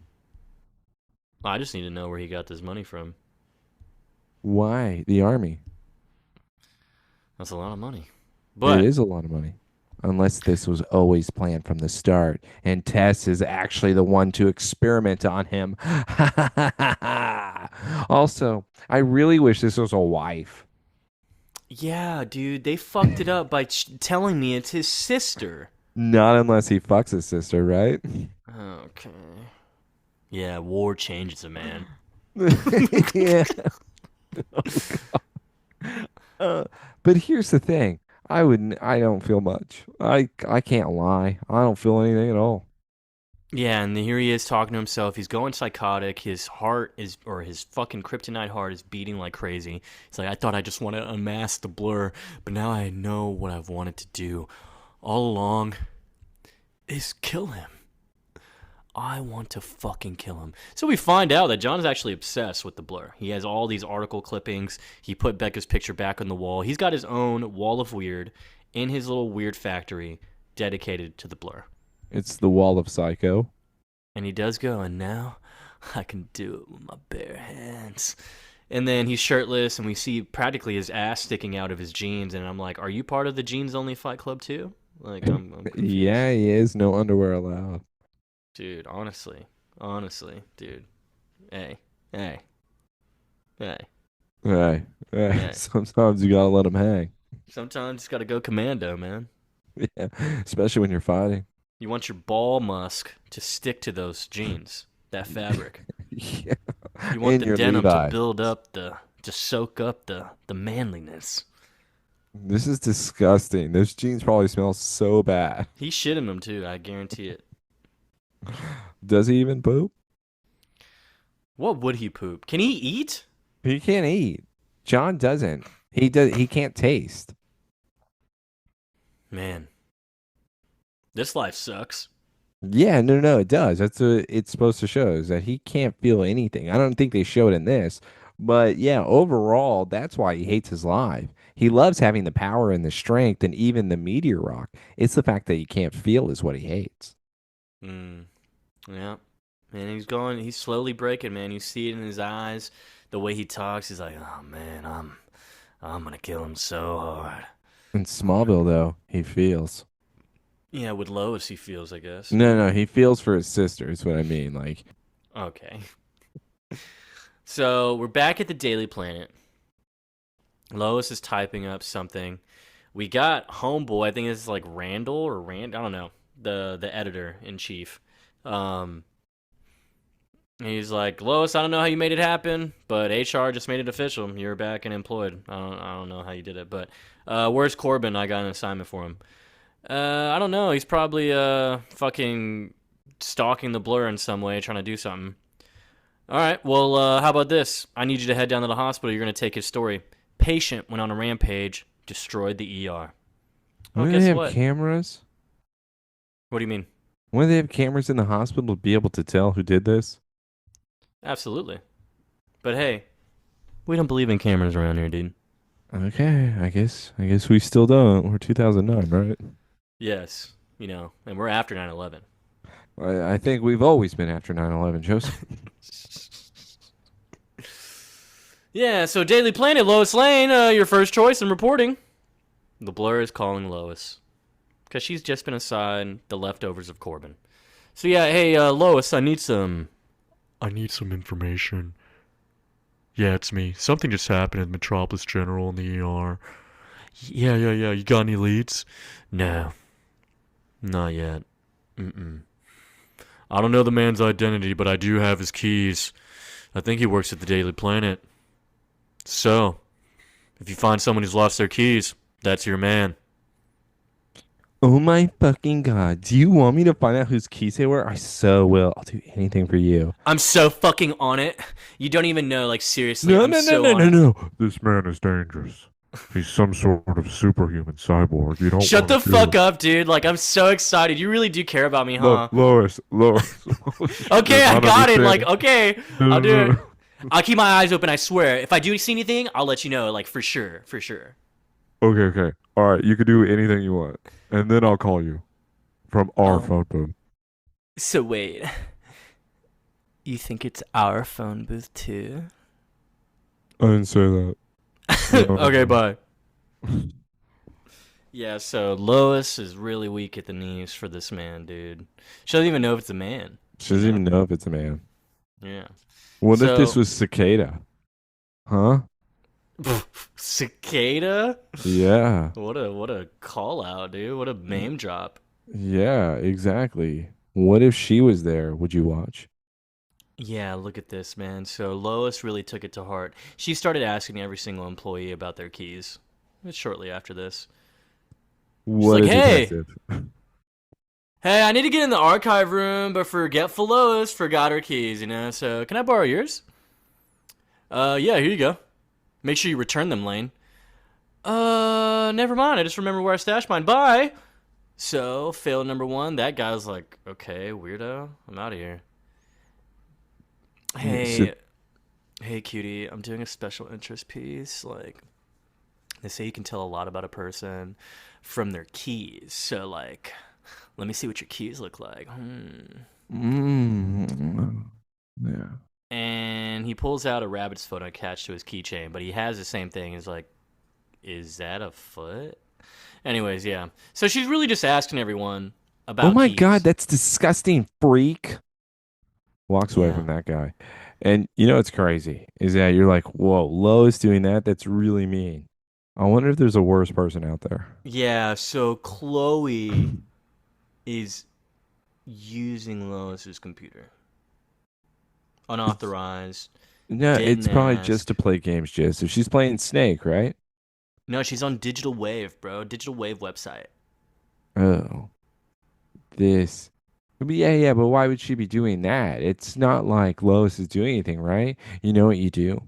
I just need to know where he got this money from. Why? The army. That's a lot of money. It But is a lot of money. Unless this was always planned from the start, and Tess is actually the one to experiment on him. Also, I really wish this was a wife. yeah, dude, they fucked it up by telling me it's his sister. Not unless he fucks his sister, right? Okay. Yeah, war changes a man. Yeah. Uh, but here's the thing. I don't feel much. I can't lie. I don't feel anything at all. Yeah, and here he is talking to himself. He's going psychotic. His heart is, or his fucking kryptonite heart is beating like crazy. He's like, I thought I just wanted to unmask the blur, but now I know what I've wanted to do all along is kill him. I want to fucking kill him. So we find out that John is actually obsessed with the blur. He has all these article clippings. He put Becca's picture back on the wall. He's got his own wall of weird in his little weird factory dedicated to the blur. It's the wall of Psycho. And he does go, and now I can do it with my bare hands. And then he's shirtless, and we see practically his ass sticking out of his jeans. And I'm like, are you part of the Jeans Only Fight Club too? Like, I'm confused. Yeah, he is. No underwear allowed. Dude, honestly, dude. Hey, hey, hey, Right. Right. hey. Sometimes you gotta let him hang. Sometimes you just gotta go commando, man. Yeah. Especially when you're fighting. You want your ball musk to stick to those jeans, that fabric. Yeah. You want And the your denim to Levi. build up to soak up the manliness. This is disgusting. Those jeans probably smell so bad. He shit in them too, I guarantee it. Does he even poop? What would he poop? Can he eat? He can't eat. John doesn't. He does. He can't taste. Man, this life sucks. Yeah, no, it does. That's what it's supposed to show is that he can't feel anything. I don't think they show it in this, but yeah, overall, that's why he hates his life. He loves having the power and the strength and even the meteor rock. It's the fact that he can't feel is what he hates. Mm, yeah. Man, he's slowly breaking, man. You see it in his eyes, the way he talks. He's like, oh man, I'm gonna kill him so hard. In Smallville, though, he feels. Yeah, with Lois, he feels, I guess. No, he feels for his sister. Is what I mean. Like, Okay. So we're back at the Daily Planet. Lois is typing up something. We got Homeboy. I think it's like Randall or Rand. I don't know. The editor in chief. Um, and he's like, Lois, I don't know how you made it happen, but HR just made it official. You're back and employed. I don't know how you did it, but where's Corben? I got an assignment for him. I don't know. He's probably fucking stalking the blur in some way, trying to do something. All right. Well, how about this? I need you to head down to the hospital. You're gonna take his story. Patient went on a rampage, destroyed the ER. Oh, when do guess they have what? cameras? What do you mean? When do they have cameras in the hospital to be able to tell who did this? Absolutely. But hey, we don't believe in cameras around here, dude. Okay, I guess we still don't. We're 2009, right? Yes, and we're after 9/11. I think we've always been after 9/11, Joseph. Yeah, so Daily Planet, Lois Lane, your first choice in reporting. The Blur is calling Lois because she's just been assigned the leftovers of Corben. So yeah, hey Lois, I need some information. Yeah, it's me. Something just happened in Metropolis General in the ER. Yeah. You got any leads? No, not yet. Mm-mm. I don't know the man's identity, but I do have his keys. I think he works at the Daily Planet. So, if you find someone who's lost their keys, that's your man. Oh my fucking god. Do you want me to find out whose keys they were? I so will. I'll do anything for you. I'm so fucking on it. You don't even know, like, seriously, No, I'm no, no, so no, on no, it. no. This man is dangerous. He's some sort of superhuman cyborg. You don't Shut want the to do fuck it. up, dude. Like, I'm so excited. You really do care about me, Look, huh? Lois, you Okay, do I not got it. Like, understand. okay, No, I'll no, do no, it. no. I'll keep my eyes open, I swear. If I do see anything, I'll let you know, like, for sure, for sure. Okay, okay. All right, you can do anything you want, and then I'll call you from our Um, phone booth. so wait. You think it's our phone booth, too? I didn't say that. No, no, Okay, no. bye. Yeah, so Lois is really weak at the knees for this man, dude. She doesn't even know if it's a man, She you doesn't know? even know if it's a man. Yeah. What if this So, was cicada? Huh? cicada? Yeah. What a call out, dude. What a name drop. Yeah, exactly. What if she was there? Would you watch? Yeah, look at this, man. So Lois really took it to heart. She started asking every single employee about their keys. Shortly after this, she's What like, a "Hey, detective. hey, I need to get in the archive room, but forgetful Lois forgot her keys. So can I borrow yours? Yeah, here you go. Make sure you return them, Lane. Never mind. I just remember where I stashed mine. Bye." So fail number one. That guy was like, "Okay, weirdo, I'm out of here." Yeah, so, Hey, hey, cutie, I'm doing a special interest piece. Like, they say you can tell a lot about a person from their keys. So, like, let me see what your keys look like. yeah. And he pulls out a rabbit's foot attached to his keychain, but he has the same thing. He's like, is that a foot? Anyways, yeah. So she's really just asking everyone Oh about my God, keys. that's disgusting, freak. Walks away Yeah. from that guy. And you know what's crazy is that you're like, whoa, Lois doing that? That's really mean. I wonder if there's a worse person out there. Yeah, so Chloe is using Lois's computer. It's Unauthorized. no, Didn't it's probably just ask. to play games, just. So she's playing Snake, right? No, she's on Digital Wave, bro. Digital Wave website. Oh, this. But yeah, but why would she be doing that? It's not like Lois is doing anything, right? You know what you do?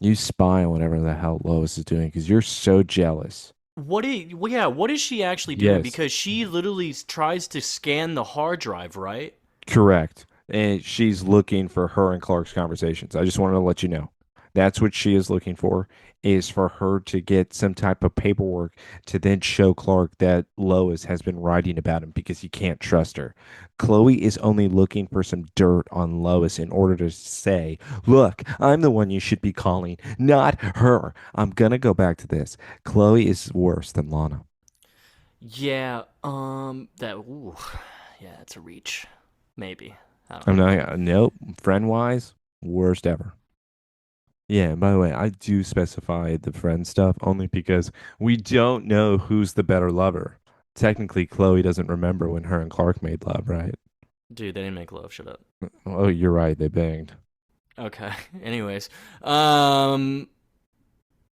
You spy on whatever the hell Lois is doing because you're so jealous. Well, yeah, what is she actually doing? Yes, Because she literally tries to scan the hard drive, right? correct. And she's looking for her and Clark's conversations. I just wanted to let you know. That's what she is looking for, is for her to get some type of paperwork to then show Clark that Lois has been writing about him because he can't trust her. Chloe is only looking for some dirt on Lois in order to say, look, I'm the one you should be calling, not her. I'm going to go back to this. Chloe is worse than Lana. Yeah, ooh, yeah, it's a reach. Maybe. I don't I'm know. not, nope, friend wise, worst ever. Yeah, and by the way, I do specify the friend stuff only because we don't know who's the better lover. Technically, Chloe doesn't remember when her and Clark made love, right? Dude, they didn't make love. Shut up. Oh, you're right, they banged. Okay. Anyways, um,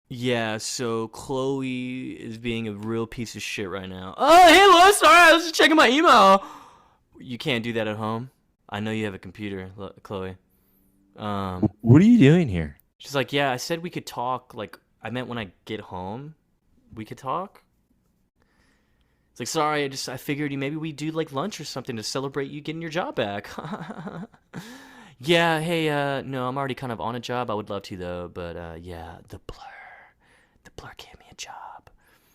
yeah. So Chloe is being a real piece of shit right now. Oh, hey, Lois. Sorry, I was just checking my email. You can't do that at home. I know you have a computer, Chloe. Um, What are you doing here? she's like, yeah. I said we could talk. Like, I meant when I get home, we could talk. It's like, sorry, I figured maybe we do like lunch or something to celebrate you getting your job back. Yeah, hey, no, I'm already kind of on a job. I would love to though, but yeah, the blur gave me a job.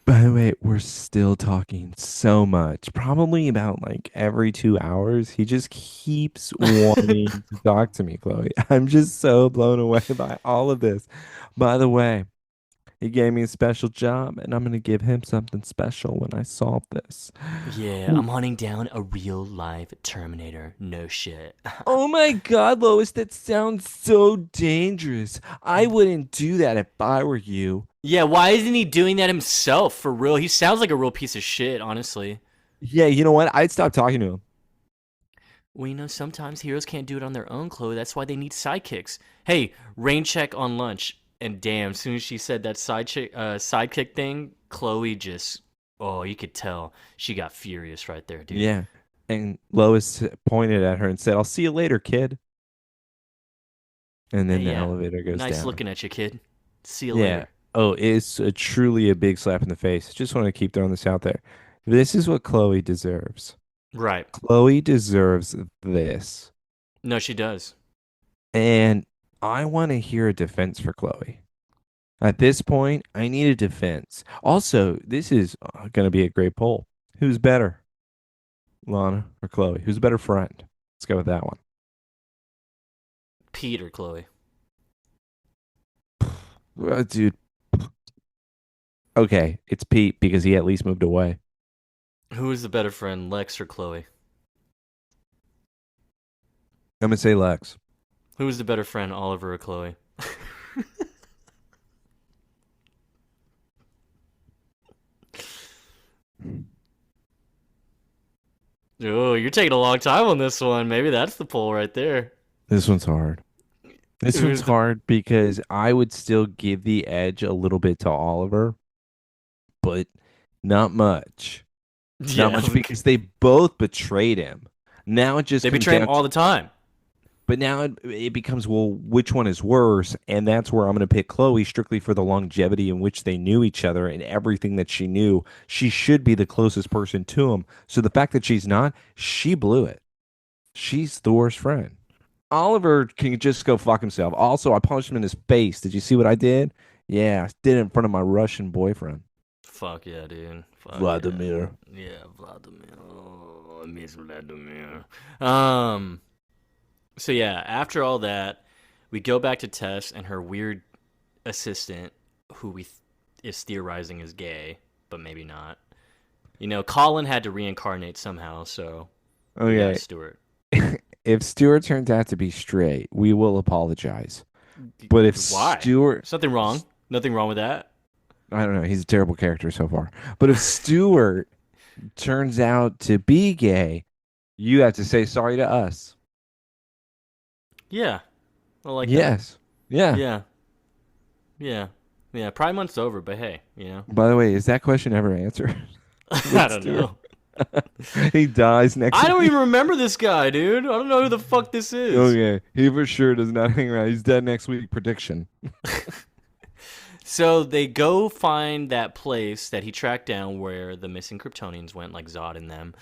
By the way, we're still talking so much, probably about like every 2 hours. He just keeps wanting to talk to me, Chloe. I'm just so blown away by all of this. By the way, He gave me a special job, and I'm gonna give him something special when I solve this. Yeah, I'm hunting down a real live Terminator. No shit. Oh my God, Lois, that sounds so dangerous. I wouldn't do that if I were you. Yeah, why isn't he doing that himself for real? He sounds like a real piece of shit, honestly. Yeah, you know what? I'd stop talking to him. Well, sometimes heroes can't do it on their own, Chloe. That's why they need sidekicks. Hey, rain check on lunch. And damn, as soon as she said that sidekick thing, Chloe just, oh, you could tell she got furious right there, dude. Yeah. And Lois pointed at her and said, I'll see you later, kid. And then the Yeah, elevator goes nice down. looking at you, kid. See you Yeah. later. Oh, it's truly a big slap in the face. Just want to keep throwing this out there. This is what Chloe deserves. Right. Chloe deserves this. No, she does. And I want to hear a defense for Chloe. At this point, I need a defense. Also, this is going to be a great poll. Who's better, Lana or Chloe? Who's a better friend? Let's go with that one. Peter, Chloe. Dude, okay, it's Pete because he at least moved away. Who is the better friend, Lex or Chloe? I'm going to say Lex. Who is the better friend, Oliver or Chloe? Oh, you're taking a long time on this one. Maybe that's the poll right there. This one's hard. This one's Who's the hard because I would still give the edge a little bit to Oliver, but not much. Not Yeah, much because they both betrayed him. Now it just they comes betray him down all the time. but now it becomes, well, which one is worse? And that's where I'm going to pick Chloe strictly for the longevity in which they knew each other and everything that she knew. She should be the closest person to him. So the fact that she's not, she blew it. She's the worst friend. Oliver can just go fuck himself. Also, I punched him in his face. Did you see what I did? Yeah, I did it in front of my Russian boyfriend. Fuck yeah, dude. Fuck yeah. Vladimir. Yeah, Vladimir. Oh, I miss Vladimir. Um. So yeah, after all that, we go back to Tess and her weird assistant, who is theorizing is gay, but maybe not. Colin had to reincarnate somehow, so we got Okay. Stuart. If Stuart turns out to be straight, we will apologize. But if Why? Stuart, There's nothing wrong. Nothing wrong with that. I don't know, he's a terrible character so far. But if Stuart turns out to be gay, you have to say sorry to us. Yeah, I like that. Yes. Yeah. Yeah, yeah, yeah. Pride Month's over, but hey, By the way, is that question ever answered I with don't Stuart? know. He dies next I don't week. even remember this guy, dude. I don't know who the fuck this is. Okay. He for sure does not hang around. He's dead next week. Prediction. So they go find that place that he tracked down where the missing Kryptonians went, like Zod and them.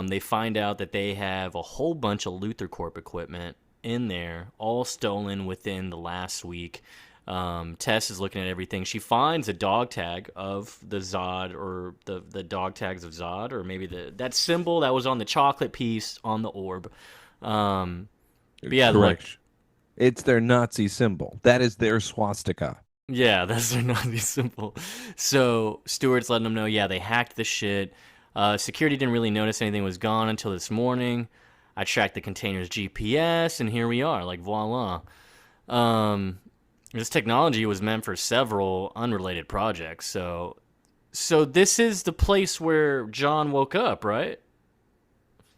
They find out that they have a whole bunch of Luthor Corp equipment in there, all stolen within the last week. Tess is looking at everything. She finds a dog tag of the Zod, or the dog tags of Zod, or maybe that symbol that was on the chocolate piece on the orb. But yeah, look, Correct. It's their Nazi symbol. That is their swastika. yeah, that's their Nazi symbol. So Stewart's letting them know, yeah, they hacked the shit. Security didn't really notice anything was gone until this morning. I tracked the container's GPS, and here we are, like voila. Um, this technology was meant for several unrelated projects. So this is the place where John woke up, right?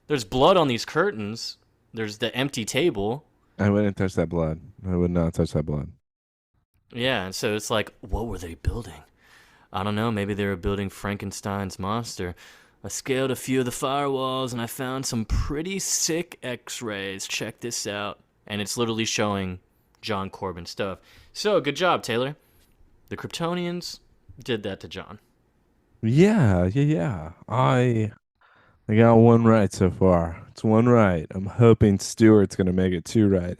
There's blood on these curtains. There's the empty table. I wouldn't touch that blood. I would not touch that blood. Yeah, and so it's like, what were they building? I don't know, maybe they were building Frankenstein's monster. I scaled a few of the firewalls and I found some pretty sick x-rays. Check this out. And it's literally showing John Corben stuff. So, good job, Taylor. The Kryptonians did that to John. Yeah. I got one right so far. It's one right. I'm hoping Stewart's gonna make it two right.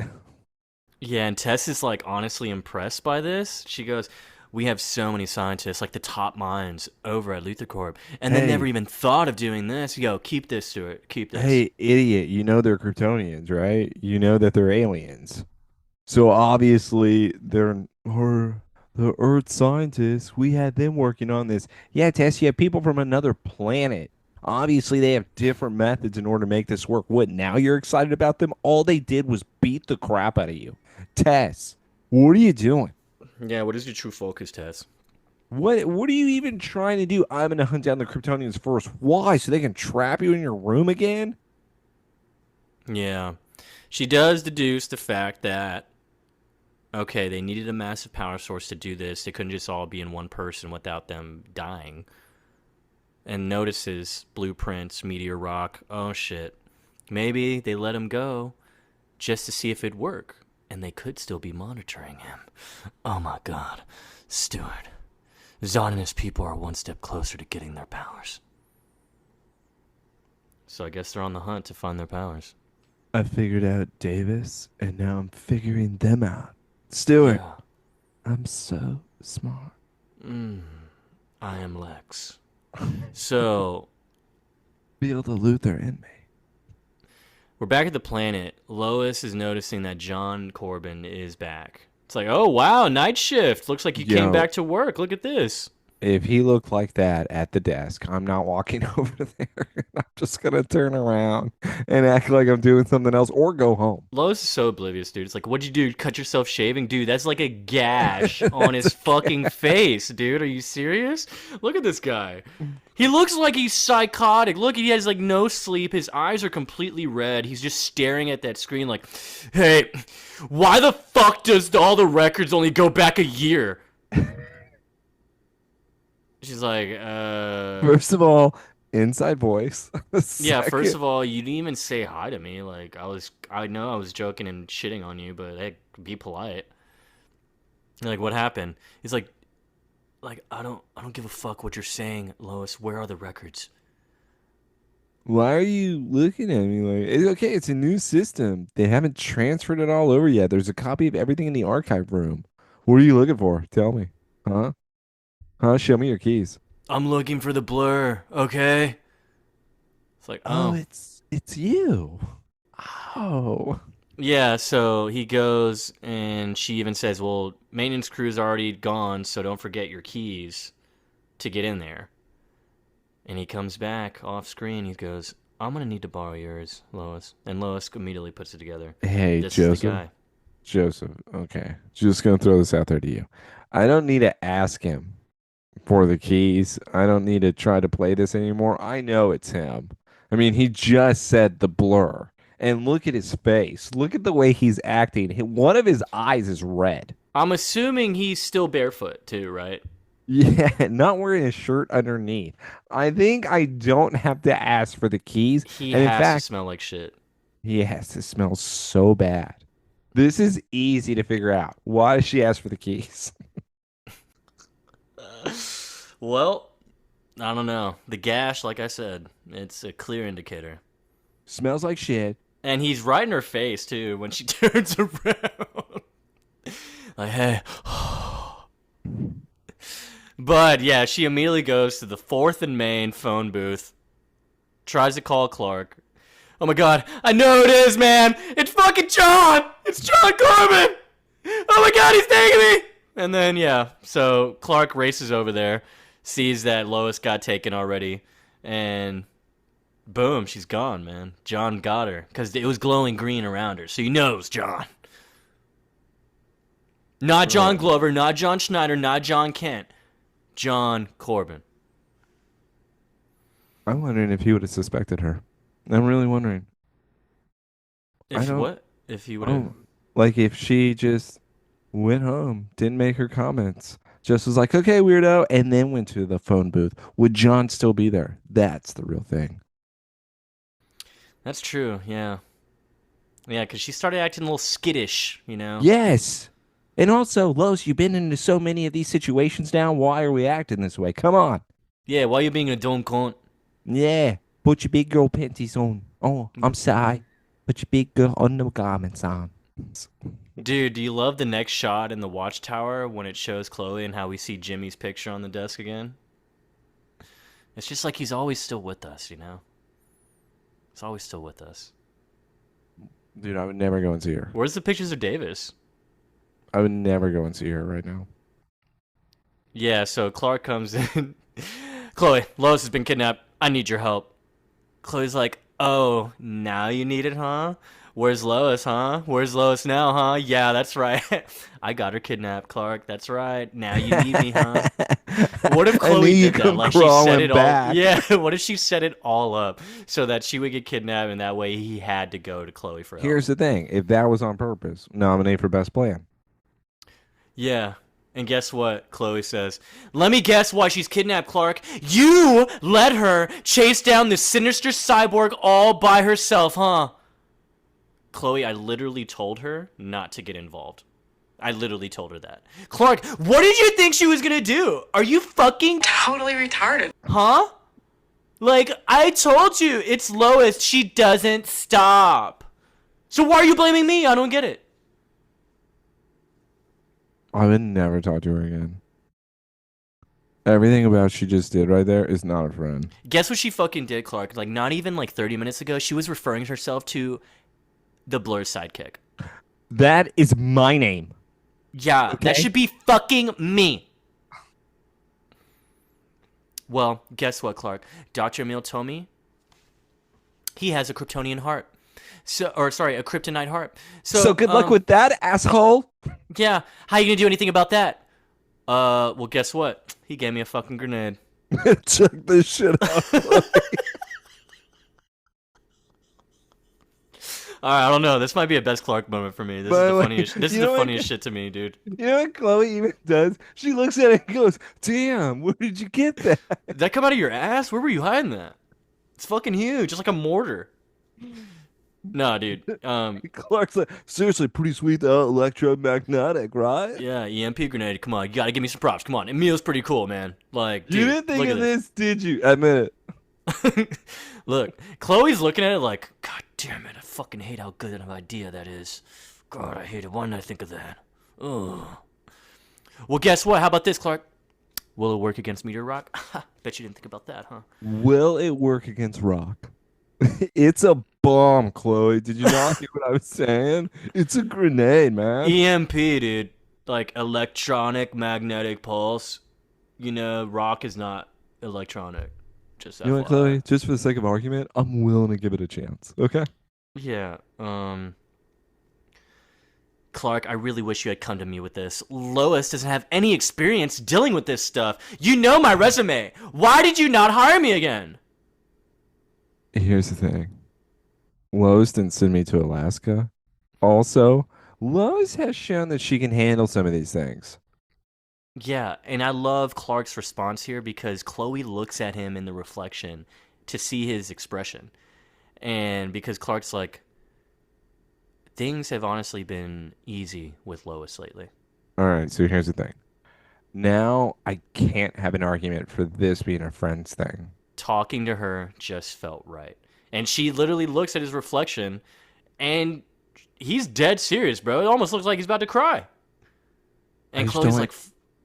Yeah, and Tess is like honestly impressed by this. She goes, "We have so many scientists, like the top minds over at Luthor Corp, and they never Hey, even thought of doing this." You go, "Keep this, Stuart. Keep this." hey, idiot! You know they're Kryptonians, right? You know that they're aliens. So obviously they're The Earth scientists, we had them working on this. Yeah, Tess, you have people from another planet. Obviously, they have different methods in order to make this work. What, now you're excited about them? All they did was beat the crap out of you. Tess, what are you doing? Yeah, what is your true focus, Tess? What are you even trying to do? I'm gonna hunt down the Kryptonians first. Why? So they can trap you in your room again? Yeah. She does deduce the fact that, okay, they needed a massive power source to do this. They couldn't just all be in one person without them dying. And notices blueprints, meteor rock. Oh shit. Maybe they let him go just to see if it'd work. And they could still be monitoring him. Oh my god. Stewart. Zod and his people are one step closer to getting their powers. So I guess they're on the hunt to find their powers. I figured out Davis, and now I'm figuring them out. Stewart, Yeah. I'm so smart. Mm, I am Lex. So Feel the Luther in me. we're back at the planet. Lois is noticing that John Corben is back. It's like, oh wow, night shift. Looks like you came Yo, back to work. Look at this. if he looked like that at the desk, I'm not walking over there. I'm just gonna turn around and act like I'm doing something else or go home. Lois is so oblivious, dude. It's like, what'd you do? Cut yourself shaving? Dude, that's like a gash on That's his okay. fucking face, dude. Are you serious? Look at this guy. He looks like he's psychotic. Look, he has like no sleep. His eyes are completely red. He's just staring at that screen like, hey, why the fuck does all the records only go back a year? She's like, First of all, inside voice. yeah, first Second, of all, you didn't even say hi to me. Like, I know I was joking and shitting on you, but hey, be polite. Like, what happened? He's like, I don't give a fuck what you're saying, Lois. Where are the records? why are you looking at me like it's okay? It's a new system. They haven't transferred it all over yet. There's a copy of everything in the archive room. What are you looking for? Tell me. Huh? Huh? Show me your keys. I'm looking for the blur, okay? It's like, Oh, oh. it's you. Oh. Yeah, so he goes and she even says, well, maintenance crew's already gone, so don't forget your keys to get in there. And he comes back off screen. He goes, I'm going to need to borrow yours, Lois. And Lois immediately puts it together. Hey, This is the Joseph. guy. Joseph. Okay. Just gonna throw this out there to you. I don't need to ask him for the keys. I don't need to try to play this anymore. I know it's him. I mean, he just said the blur. And look at his face. Look at the way he's acting. One of his eyes is red. I'm assuming he's still barefoot, too, right? Yeah, not wearing a shirt underneath. I think I don't have to ask for the keys. He And in has to fact, smell like shit. he has to smell so bad. This is easy to figure out. Why does she ask for the keys? Well, I don't know. The gash, like I said, it's a clear indicator. Smells like shit. And he's right in her face, too, when she turns around. Like, hey. But, yeah, she immediately goes to the 4th and Main phone booth, tries to call Clark. Oh my god, I know it is, man! It's fucking John! It's John Corben! Oh my god, he's taking me! And then, yeah, so Clark races over there, sees that Lois got taken already, and boom, she's gone, man. John got her, because it was glowing green around her, so he knows John. Not John Oh. Glover, not John Schneider, not John Kent. John Corben. I'm wondering if he would have suspected her. I'm really wondering. I If don't. what? If he would have. Oh, like if she just went home, didn't make her comments, just was like, "Okay, weirdo," and then went to the phone booth. Would John still be there? That's the real thing. That's true, yeah. Yeah, because she started acting a little skittish, you know? Yes. And also, Los, you've been into so many of these situations now. Why are we acting this way? Come on. Yeah, why you being a dumb cunt? Yeah. Put your big girl panties on. Oh, I'm sorry. Put your big girl undergarments on. Dude, do you love the next shot in the watchtower when it shows Chloe and how we see Jimmy's picture on the desk again? It's just like he's always still with us, you know? He's always still with us. Dude, I would never go and see her. Where's the pictures of Davis? I would never go and see her right now. Yeah, so Clark comes in. Chloe, Lois has been kidnapped. I need your help. Chloe's like, oh, now you need it, huh? Where's Lois, huh? Where's Lois now, huh? Yeah, that's right. I got her kidnapped, Clark. That's right. Now you need me, huh? What if I knew Chloe you did that? come Like she set crawling it all. back. Yeah. What if she set it all up so that she would get kidnapped, and that way he had to go to Chloe for help? Here's the thing: if that was on purpose, nominate for best plan. Yeah. And guess what? Chloe says, let me guess why she's kidnapped, Clark. You let her chase down this sinister cyborg all by herself, huh? Chloe, I literally told her not to get involved. I literally told her that. Clark, what did you think she was gonna do? Are you fucking Totally retarded. huh? Like, I told you, it's Lois. She doesn't stop. So why are you blaming me? I don't get it. I would never talk to her again. Everything about she just did right there is not a friend. Guess what she fucking did, Clark? Like, not even like 30 minutes ago, she was referring herself to the Blur's sidekick. That is my name. Yeah, Okay. that should be fucking me. Well, guess what, Clark? Dr. Emil told me he has a Kryptonian heart. So, or sorry, a kryptonite heart. So good luck with that, asshole. Yeah, how you gonna do anything about that? Well, guess what? He gave me a fucking grenade. Check this shit out. All right, I don't know. This might be a best Clark moment for me. This By is the the way, funniest. This is you the know what- funniest shit to me, dude. You know what Chloe even does? She looks at it and goes, "Damn, where did you get that?" Did that come out of your ass? Where were you hiding that? It's fucking huge, just like a mortar. Nah, dude. Clark's like, "Seriously, pretty sweet though, electromagnetic, right?" Yeah, EMP grenade. Come on, you gotta give me some props. Come on, Emil's pretty cool, man. Like, dude, You didn't think look of at this, did you? Admit it. Look, Chloe's looking at it like, God damn it, I fucking hate how good of an idea that is. God, I hate it. Why didn't I think of that? Ugh. Well, guess what? How about this, Clark? Will it work against Meteor Rock? Bet you didn't think about that, huh? Will it work against rock? It's a bomb, Chloe. Did you not hear what I was saying? It's a grenade, man. EMP, dude. Like electronic magnetic pulse. You know, rock is not electronic. Just You know what, FYI. Chloe? Just for the sake of argument, I'm willing to give it a chance. Okay. Yeah. Clark, I really wish you had come to me with this. Lois doesn't have any experience dealing with this stuff. You know my resume. Why did you not hire me again? Here's the thing. Lois didn't send me to Alaska. Also, Lois has shown that she can handle some of these things. Yeah, and I love Clark's response here because Chloe looks at him in the reflection to see his expression. And because Clark's like, things have honestly been easy with Lois lately. All right, so here's the thing. Now I can't have an argument for this being a friend's thing. Talking to her just felt right. And she literally looks at his reflection and he's dead serious, bro. It almost looks like he's about to cry. I And just Chloe's don't like,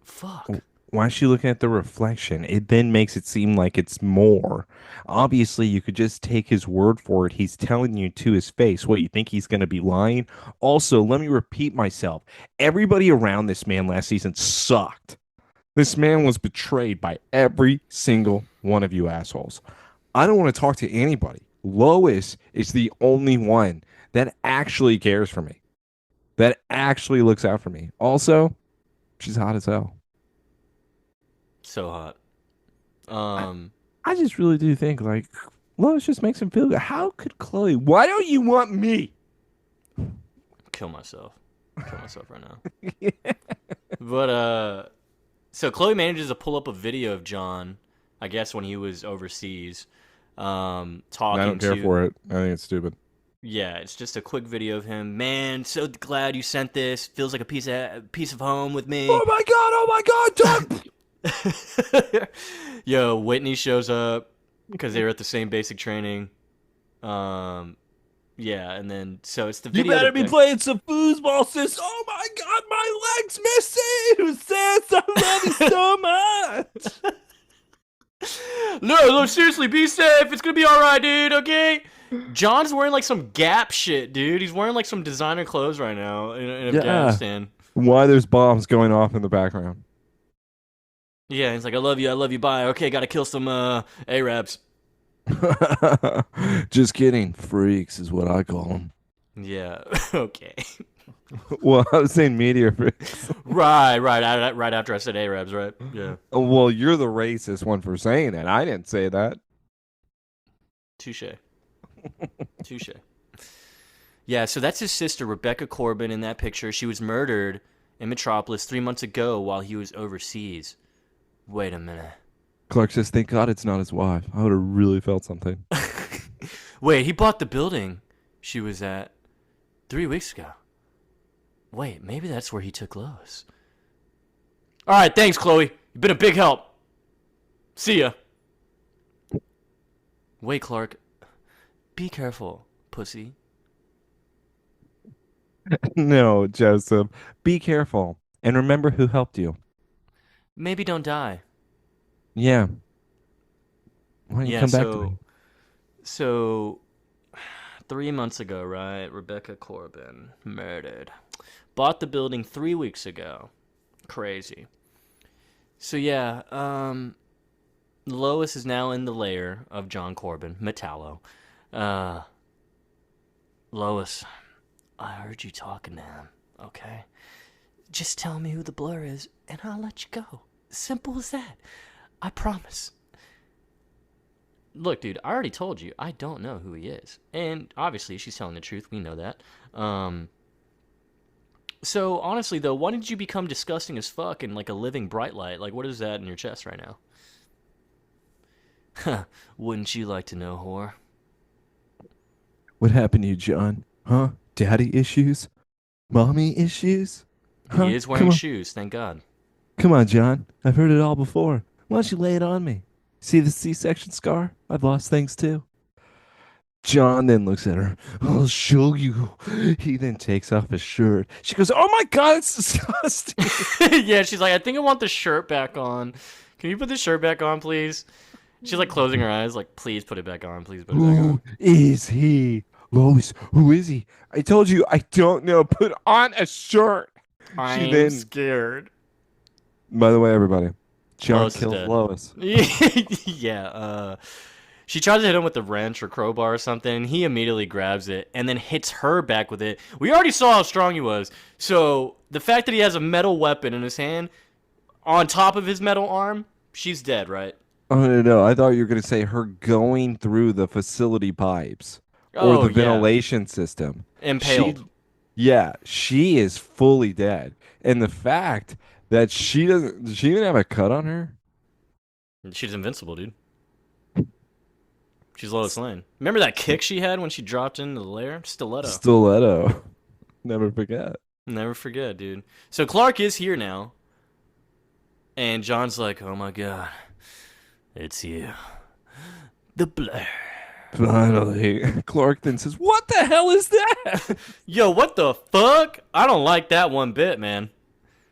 fuck. Why is she looking at the reflection? It then makes it seem like it's more. Obviously, you could just take his word for it. He's telling you to his face. What, you think he's going to be lying? Also, let me repeat myself. Everybody around this man last season sucked. This man was betrayed by every single one of you assholes. I don't want to talk to anybody. Lois is the only one that actually cares for me, that actually looks out for me. Also, she's hot as hell. So hot. I just really do think like Lois just makes him feel good. How could Chloe? Why don't you want me? Kill myself. Kill myself right now. But so Chloe manages to pull up a video of John, I guess when he was overseas, talking I don't care to. for it. I think it's stupid. Yeah, it's just a quick video of him. Man, so glad you sent this. Feels like a piece of home with me. Oh my god! Oh my god! Don't. Yo, Whitney shows up because they were at the same basic training. Yeah, and then so it's the You video. better that be playing some foosball, sis. Oh my god, my leg's missing. Sis, I love you so much. No, seriously, be safe. It's gonna be all right, dude. Okay. John's wearing like some Gap shit, dude. He's wearing like some designer clothes right now in Yeah. Afghanistan. Why there's bombs going off in the background? Yeah, he's like, I love you, bye. Okay, gotta kill some Arabs. Just kidding. Freaks is what I call them. Yeah, okay. Well, I was saying meteor freaks. Right after I said Arabs, right? Yeah. Well, you're the racist one for saying it. I didn't say that. Touche. Touche. Yeah, so that's his sister, Rebecca Corben, in that picture. She was murdered in Metropolis 3 months ago while he was overseas. Wait a minute. Clark says, thank God it's not his wife. I would have really felt something. Wait, he bought the building she was at 3 weeks ago. Wait, maybe that's where he took Lois. All right, thanks, Chloe. You've been a big help. See ya. Wait, Clark. Be careful, pussy. No, Joseph. Be careful. And remember who helped you. Maybe don't die. Yeah. Why don't you Yeah, come back to me? so 3 months ago, right? Rebecca Corben murdered. Bought the building 3 weeks ago. Crazy. So yeah, Lois is now in the lair of John Corben, Metallo. Uh, Lois, I heard you talking to him, okay? Just tell me who the blur is, and I'll let you go. Simple as that. I promise. Look, dude, I already told you, I don't know who he is. And obviously, she's telling the truth. We know that. So, honestly, though, why did you become disgusting as fuck and like a living bright light? Like, what is that in your chest right now? Huh. Wouldn't you like to know, whore? What happened to you, John? Huh? Daddy issues? Mommy issues? He Huh? is wearing shoes, thank God. Come on, John. I've heard it all before. Why don't you lay it on me? See the C-section scar? I've lost things too. John then looks at her. I'll show you. He then takes off his shirt. She goes, oh my God, it's disgusting. Yeah, she's like, I think I want the shirt back on. Can you put the shirt back on, please? She's like closing her eyes, like, please put it back on. Please put it back Who on. is he? Lois, who is he? I told you I don't know. Put on a shirt. She I'm then, scared. by the way, everybody, John Lois is kills dead. Lois. Yeah, she tries to hit him with the wrench or crowbar or something, and he immediately grabs it and then hits her back with it. We already saw how strong he was. So the fact that he has a metal weapon in his hand on top of his metal arm, she's dead, right? Oh, no. I thought you were going to say her going through the facility pipes or Oh, the yeah. ventilation system. She, Impaled. yeah, she is fully dead. And the fact that does she even have a cut on her? She's invincible, dude. She's Lois Lane. Remember that kick she had when she dropped into the lair? Stiletto. Stiletto. Never forget. Never forget, dude. So Clark is here now. And John's like, oh my God. It's you. The Blur. Finally. Clark then says, what the hell is that? Yo, what the fuck? I don't like that one bit, man.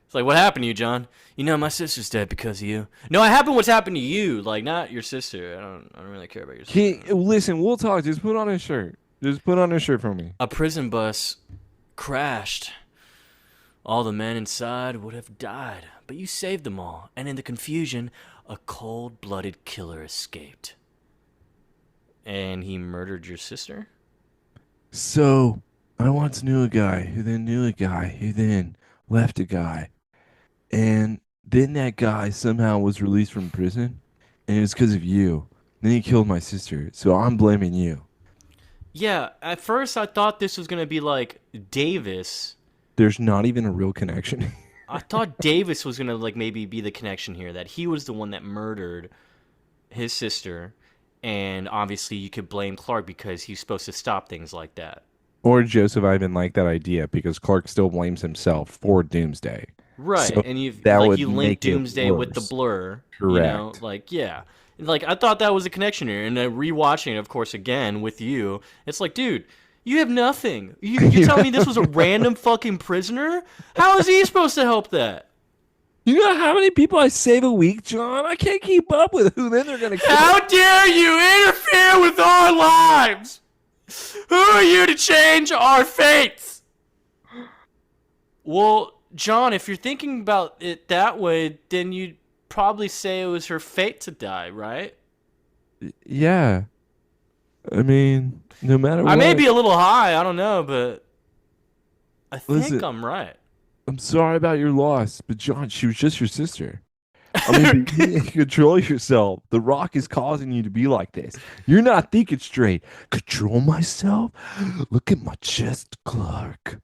It's like, what happened to you, John? You know, my sister's dead because of you. No, it happened what's happened to you, like not your sister. I don't really care about your sister. Listen, we'll talk. Just put on his shirt. Just put on his shirt for me. A prison bus crashed. All the men inside would have died, but you saved them all, and in the confusion, a cold-blooded killer escaped. And he murdered your sister? So, I once knew a guy who then knew a guy who then left a guy. And then that guy somehow was released from prison, and it was because of you. Then he killed my sister, so I'm blaming you. Yeah, at first I thought this was going to be like Davis. There's not even a real connection. I thought Davis was going to like maybe be the connection here, that he was the one that murdered his sister, and obviously you could blame Clark because he's supposed to stop things like that. Or Joseph, I even like that idea because Clark still blames himself for Doomsday. Right, So and you've that like would you link make it Doomsday with the worse. Blur. Correct. You know, like yeah. Like I thought that was a connection here, and rewatching it, of course, again with you, it's like, dude, you have nothing. You telling me this was a random fucking prisoner? How is he supposed to help that? You know how many people I save a week, John? I can't keep up with who then they're going to kill. How dare you interfere with our lives? Who are you to change our fates? Well, John, if you're thinking about it that way, then probably say it was her fate to die, right? Yeah. I mean, no matter I may what. be a little high, I don't know, but I think Listen, I'm right. I'm sorry about your loss, but John, she was just your sister. I mean, but you need to control yourself. The Rock is causing you to be like this. You're not thinking straight. Control myself? Look at my chest, Clark.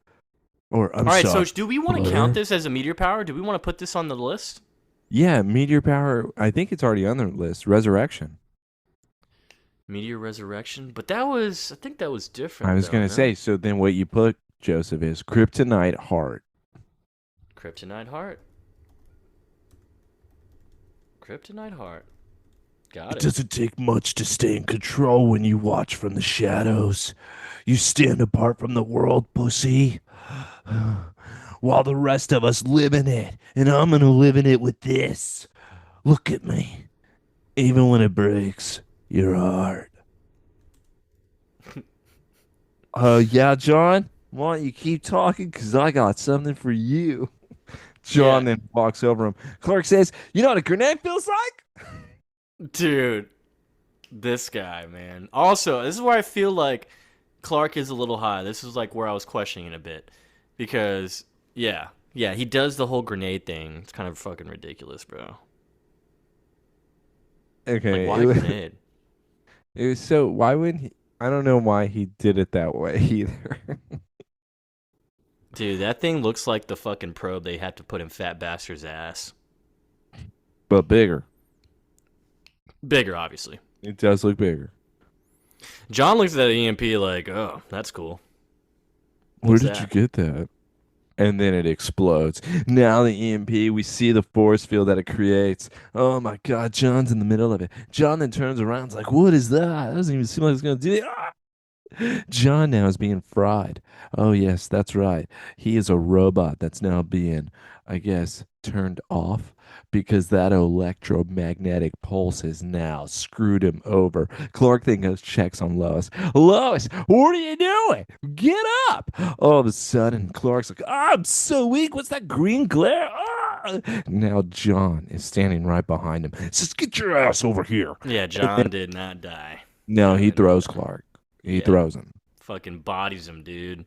Or, I'm All right, so sorry, do we want to count Blur. this as a meteor power? Do we want to put this on the list? Yeah, meteor power. I think it's already on the list. Resurrection. Meteor resurrection? But I think that was I different was though, going to no? say, so then what you put, Joseph, is kryptonite heart. Kryptonite heart. Kryptonite heart. Got It it. doesn't take much to stay in control when you watch from the shadows. You stand apart from the world, pussy. While the rest of us live in it. And I'm gonna live in it with this. Look at me. Even when it breaks your heart. Yeah, John? Why don't you keep talking? Because I got something for you. Yeah, John then walks over him. Clark says, You know what a grenade feels like? dude. This guy, man. Also, this is where I feel like Clark is a little high. This is like where I was questioning a bit. Because, yeah, he does the whole grenade thing. It's kind of fucking ridiculous, bro. Like, Okay. why grenade? It was so, why wouldn't he? I don't know why he did it that way either. Dude, that thing looks like the fucking probe they had to put in Fat Bastard's ass. But bigger. Bigger, obviously. It does look bigger. John looks at that EMP like, oh, that's cool. Where What's did you that? get that? And then it explodes. Now the EMP, we see the force field that it creates. Oh my God, John's in the middle of it. John then turns around, and's like, "What is that? It doesn't even seem like it's gonna do it." Ah! John now is being fried. Oh yes, that's right. He is a robot that's now being, I guess, turned off because that electromagnetic pulse has now screwed him over. Clark then goes checks on Lois. Lois, what are you doing? Get up! All of a sudden, Clark's like, I'm so weak. What's that green glare? Ah! Now John is standing right behind him. Says, get your ass over here. Yeah, And then, John did not die. no, John he did not throws die. Clark. He Yeah. throws him. Fucking bodies him, dude.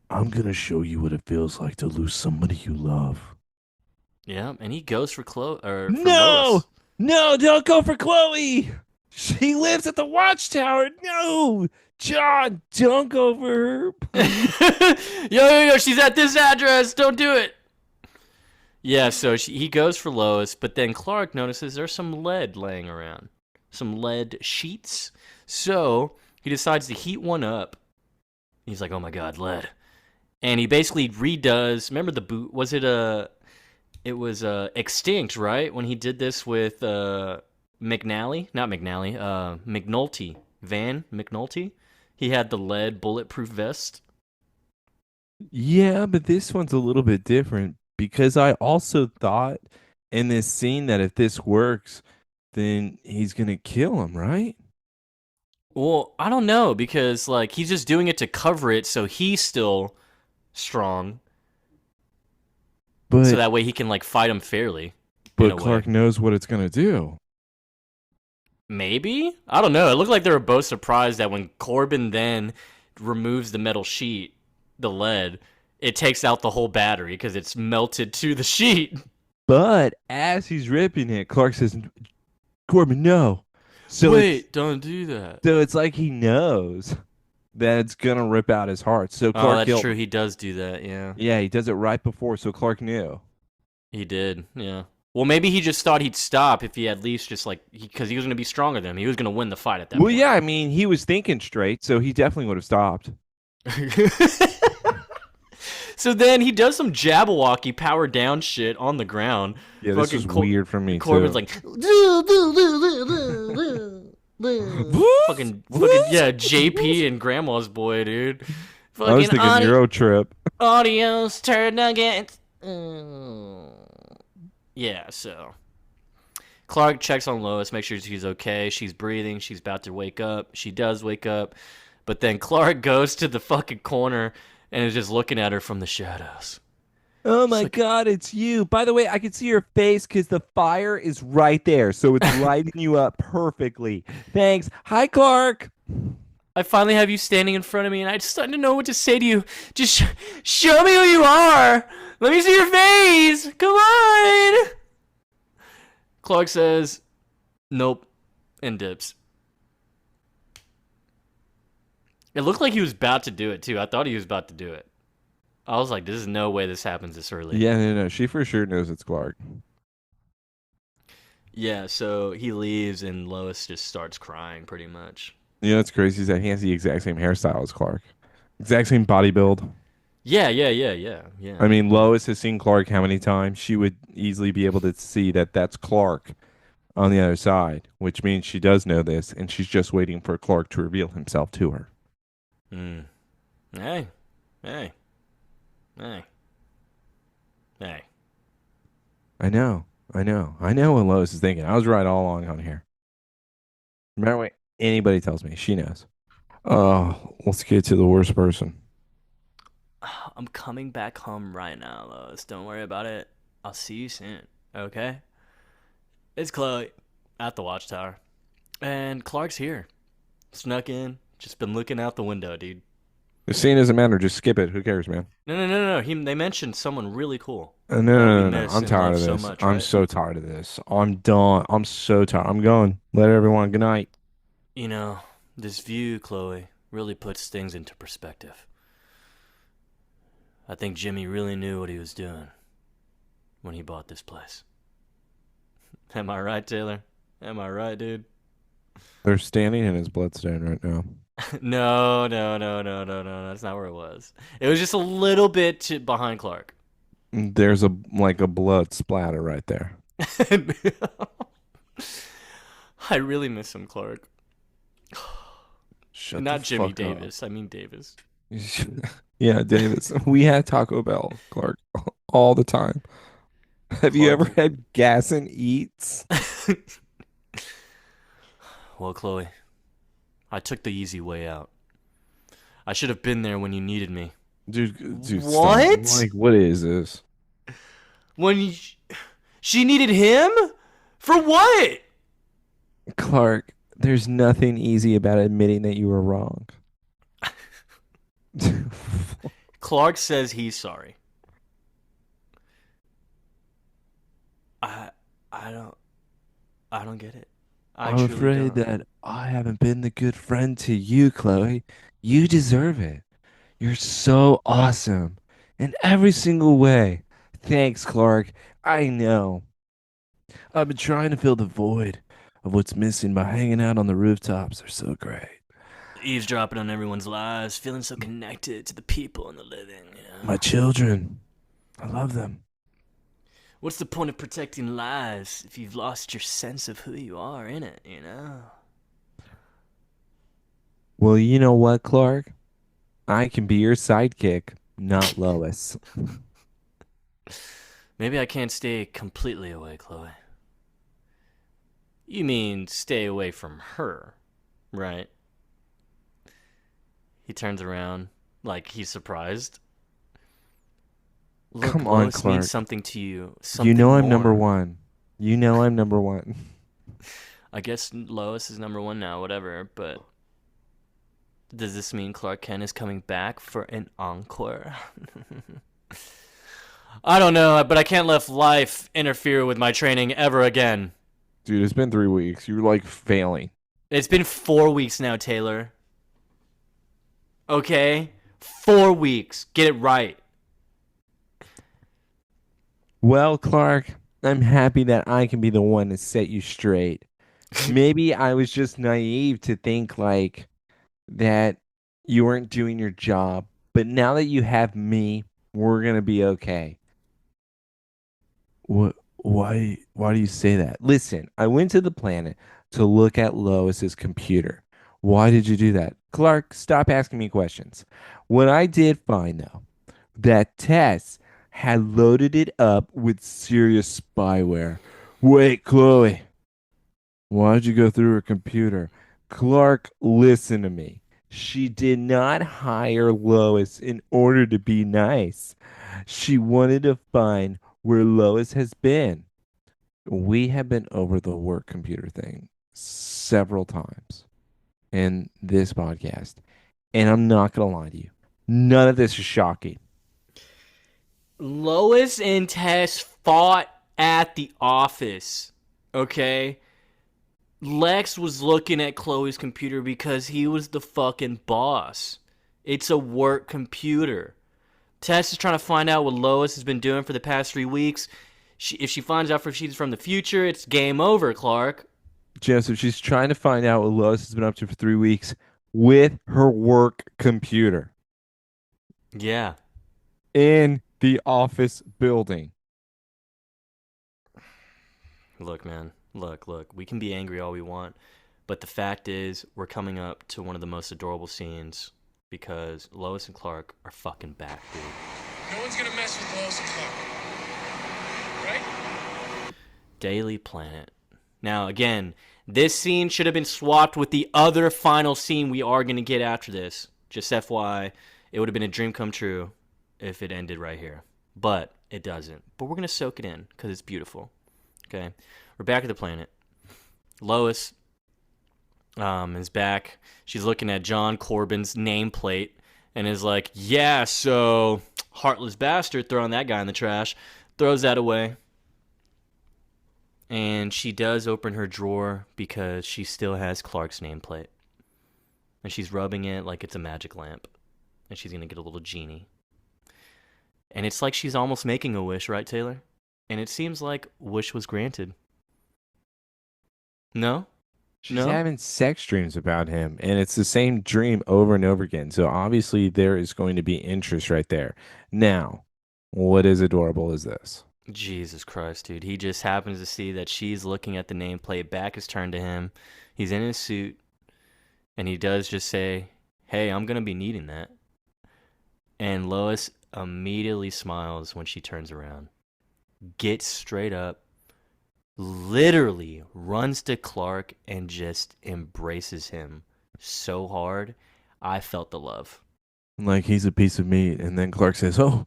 I'm gonna show you what it feels like to lose somebody you love. Yeah, and he goes for for No! Lois. No, don't go for Chloe! She lives at the watchtower. No! John, don't go for her, please. Yo, she's at this address. Don't do it. Yeah, so he goes for Lois, but then Clark notices there's some lead laying around, some lead sheets. So he decides to heat one up. He's like, "Oh my god, lead!" And he basically redoes. Remember the boot? Was it a? It was Extinct, right? When he did this with McNally, not McNally, McNulty, Van McNulty. He had the lead bulletproof vest. Yeah, but this one's a little bit different because I also thought in this scene that if this works, then he's gonna kill him, right? Well, I don't know because like he's just doing it to cover it, so he's still strong, so But that way he can like fight him fairly in but a way. Clark knows what it's gonna do. Maybe, I don't know. It looked like they were both surprised that when Corbin then removes the metal sheet, the lead, it takes out the whole battery because it's melted to the sheet. But as he's ripping it, Clark says, Corbin, no. So it's Wait, don't do that. so it's like he knows that it's gonna rip out his heart. So Oh, Clark that's killed. true. He does do that. Yeah, Yeah, he does it right before, so Clark knew. he did. Yeah. Well, maybe he just thought he'd stop if he at least just like because he was going to be stronger than him. He was going to win the fight at that Well, point. yeah, I mean, he was thinking straight, so he definitely would have stopped. So then he does some Jabberwocky power down shit on the ground. Yeah, this Fucking was weird for me Corbin's too. like Woof, fucking woof. yeah, JP and Grandma's boy, dude. I was Fucking thinking Euro Trip. Audio's turn against. Yeah, so Clark checks on Lois, makes sure she's okay. She's breathing. She's about to wake up. She does wake up, but then Clark goes to the fucking corner and is just looking at her from the shadows. Oh It's my like, God, it's you. By the way, I can see your face because the fire is right there. So it's lighting you up perfectly. Thanks. Hi, Clark. I finally have you standing in front of me, and I just don't know what to say to you. Just show me who you are. Let me see your face. Come on. Clark says, nope, and dips. It looked like he was about to do it, too. I thought he was about to do it. I was like, there's no way this happens this early. Yeah, no, no. She for sure knows it's Clark. Yeah, so he leaves, and Lois just starts crying pretty much. You know what's crazy is that he has the exact same hairstyle as Clark, exact same body build. Yeah, yeah, yeah, yeah, yeah, I mean, yeah. Lois has seen Clark how many times? She would easily be able to see that that's Clark on the other side, which means she does know this, and she's just waiting for Clark to reveal himself to her. Mm. Hey, hey, hey, hey. I know, I know what Lois is thinking. I was right all along on here. No matter what anybody tells me, she knows. Oh, let's get to the worst person. I'm coming back home right now, Lois. Don't worry about it. I'll see you soon, okay? It's Chloe at the watchtower. And Clark's here. Snuck in. Just been looking out the window, dude. The scene doesn't matter. Just skip it. Who cares, man? No, no, no, no. They mentioned someone really cool No, that we no, no, no. miss I'm and tired love of so this. much, I'm right? so tired of this. I'm done. I'm so tired. I'm going. Let everyone. Good night. You know, this view, Chloe, really puts things into perspective. I think Jimmy really knew what he was doing when he bought this place. Am I right, Taylor? Am I right, dude? They're standing in his bloodstone right now. No, no, no, no, no, no. That's not where it was. It was just a little bit behind Clark. There's a like a blood splatter right there. I really miss him, Clark. Shut the Not Jimmy fuck up. Davis. I mean Davis. Yeah, Davis. We had Taco Bell, Clark, all the time. Have you Clark. ever had gas and eats? Well, Chloe, I took the easy way out. I should have been there when you needed me. Dude, stop. What? Like, what is this? When she needed him? For what? Clark, there's nothing easy about admitting that you were wrong. Clark says he's sorry. I I don't I don't get it. I I'm truly afraid don't. that I haven't been the good friend to you, Chloe. You deserve it. You're so awesome in every single way. Thanks, Clark. I know. I've been trying to fill the void of what's missing by hanging out on the rooftops. They're so great. Eavesdropping on everyone's lives, feeling so connected to the people and the living, you My know? children, I love them. What's the point of protecting lives if you've lost your sense of who you are in it, you know? Well, you know what, Clark? I can be your sidekick, not Lois. Maybe I can't stay completely away, Chloe. You mean stay away from her, right? He turns around like he's surprised. Look, Come on, Lois means Clark. something to you, You something know I'm number more. one. You know I'm number one. I guess Lois is number one now, whatever, but does this mean Clark Kent is coming back for an encore? I don't know, but I can't let life interfere with my training ever again. Dude, it's been 3 weeks. You're like failing. It's been 4 weeks now, Taylor. Okay? 4 weeks. Get it right. Well, Clark, I'm happy that I can be the one to set you straight. Maybe I was just naive to think like that you weren't doing your job, but now that you have me, we're gonna be okay. What? Why do you say that? Listen, I went to the planet to look at Lois's computer. Why did you do that? Clark, stop asking me questions. What I did find though, that Tess had loaded it up with serious spyware. Wait, Chloe, why'd you go through her computer? Clark, listen to me. She did not hire Lois in order to be nice. She wanted to find where Lois has been. We have been over the work computer thing several times in this podcast. And I'm not going to lie to you. None of this is shocking. Lois and Tess fought at the office. Okay? Lex was looking at Chloe's computer because he was the fucking boss. It's a work computer. Tess is trying to find out what Lois has been doing for the past 3 weeks. If she finds out if she's from the future, it's game over, Clark. Joseph, she's trying to find out what Lois has been up to for 3 weeks with her work computer Yeah. in the office building. Look, man. Look. We can be angry all we want, but the fact is, we're coming up to one of the most adorable scenes because Lois and Clark are fucking back, dude. No one's gonna mess with Lois and Clark. Right? Daily Planet. Now, again, this scene should have been swapped with the other final scene we are going to get after this. Just FYI, it would have been a dream come true if it ended right here. But it doesn't. But we're going to soak it in because it's beautiful. Okay? We're back at the planet. Lois is back. She's looking at John Corben's nameplate and is like, yeah, so heartless bastard throwing that guy in the trash. Throws that away. And she does open her drawer because she still has Clark's nameplate. And she's rubbing it like it's a magic lamp. And she's going to get a little genie. And it's like she's almost making a wish, right, Taylor? And it seems like wish was granted. No? She's having sex dreams about him, and it's the same dream over and over again. So obviously there is going to be interest right there. Now, what is adorable is this? Jesus Christ, dude. He just happens to see that she's looking at the nameplate. Back is turned to him. He's in his suit. And he does just say, hey, I'm going to be needing that. And Lois immediately smiles when she turns around. Gets straight up. Literally runs to Clark and just embraces him so hard. I felt the love. Like he's a piece of meat. And then Clark says, oh,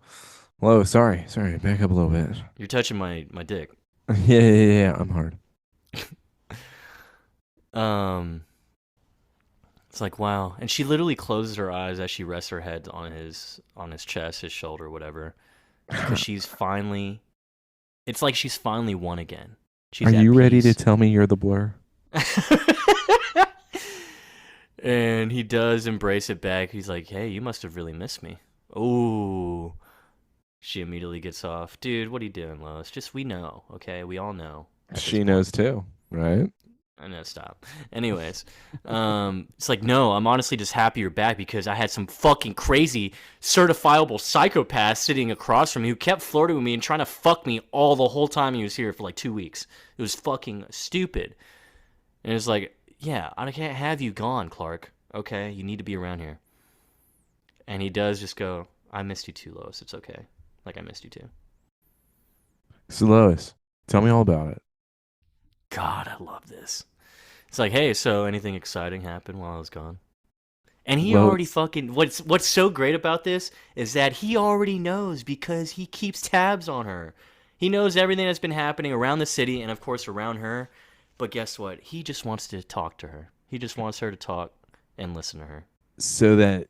Lois, sorry, back up a little bit. You're touching my dick. Yeah, I'm hard. It's like, wow. And she literally closes her eyes as she rests her head on his chest, his shoulder, whatever. Because she's finally, it's like she's finally won again. She's Are you ready peace. to tell me you're the blur? And he does embrace it back. He's like, hey, you must have really missed me. Ooh. She immediately gets off. Dude, what are you doing, Lois? Just, we know, okay? We all know. She knows too, right? I know, stop. Anyways, it's like, no, I'm honestly just happy you're back because I had some fucking crazy certifiable psychopath sitting across from me who kept flirting with me and trying to fuck me all the whole time he was here for like 2 weeks. It was fucking stupid. And it's like, yeah, I can't have you gone, Clark. Okay, you need to be around here. And he does just go, I missed you too, Lois. It's okay. Like, I missed you too. So Lois, tell me all about it. God, I love this. It's like, hey, so anything exciting happened while I was gone? And he already fucking, what's so great about this is that he already knows because he keeps tabs on her. He knows everything that's been happening around the city and, of course, around her. But guess what? He just wants to talk to her. He just wants her to talk and listen to her. So that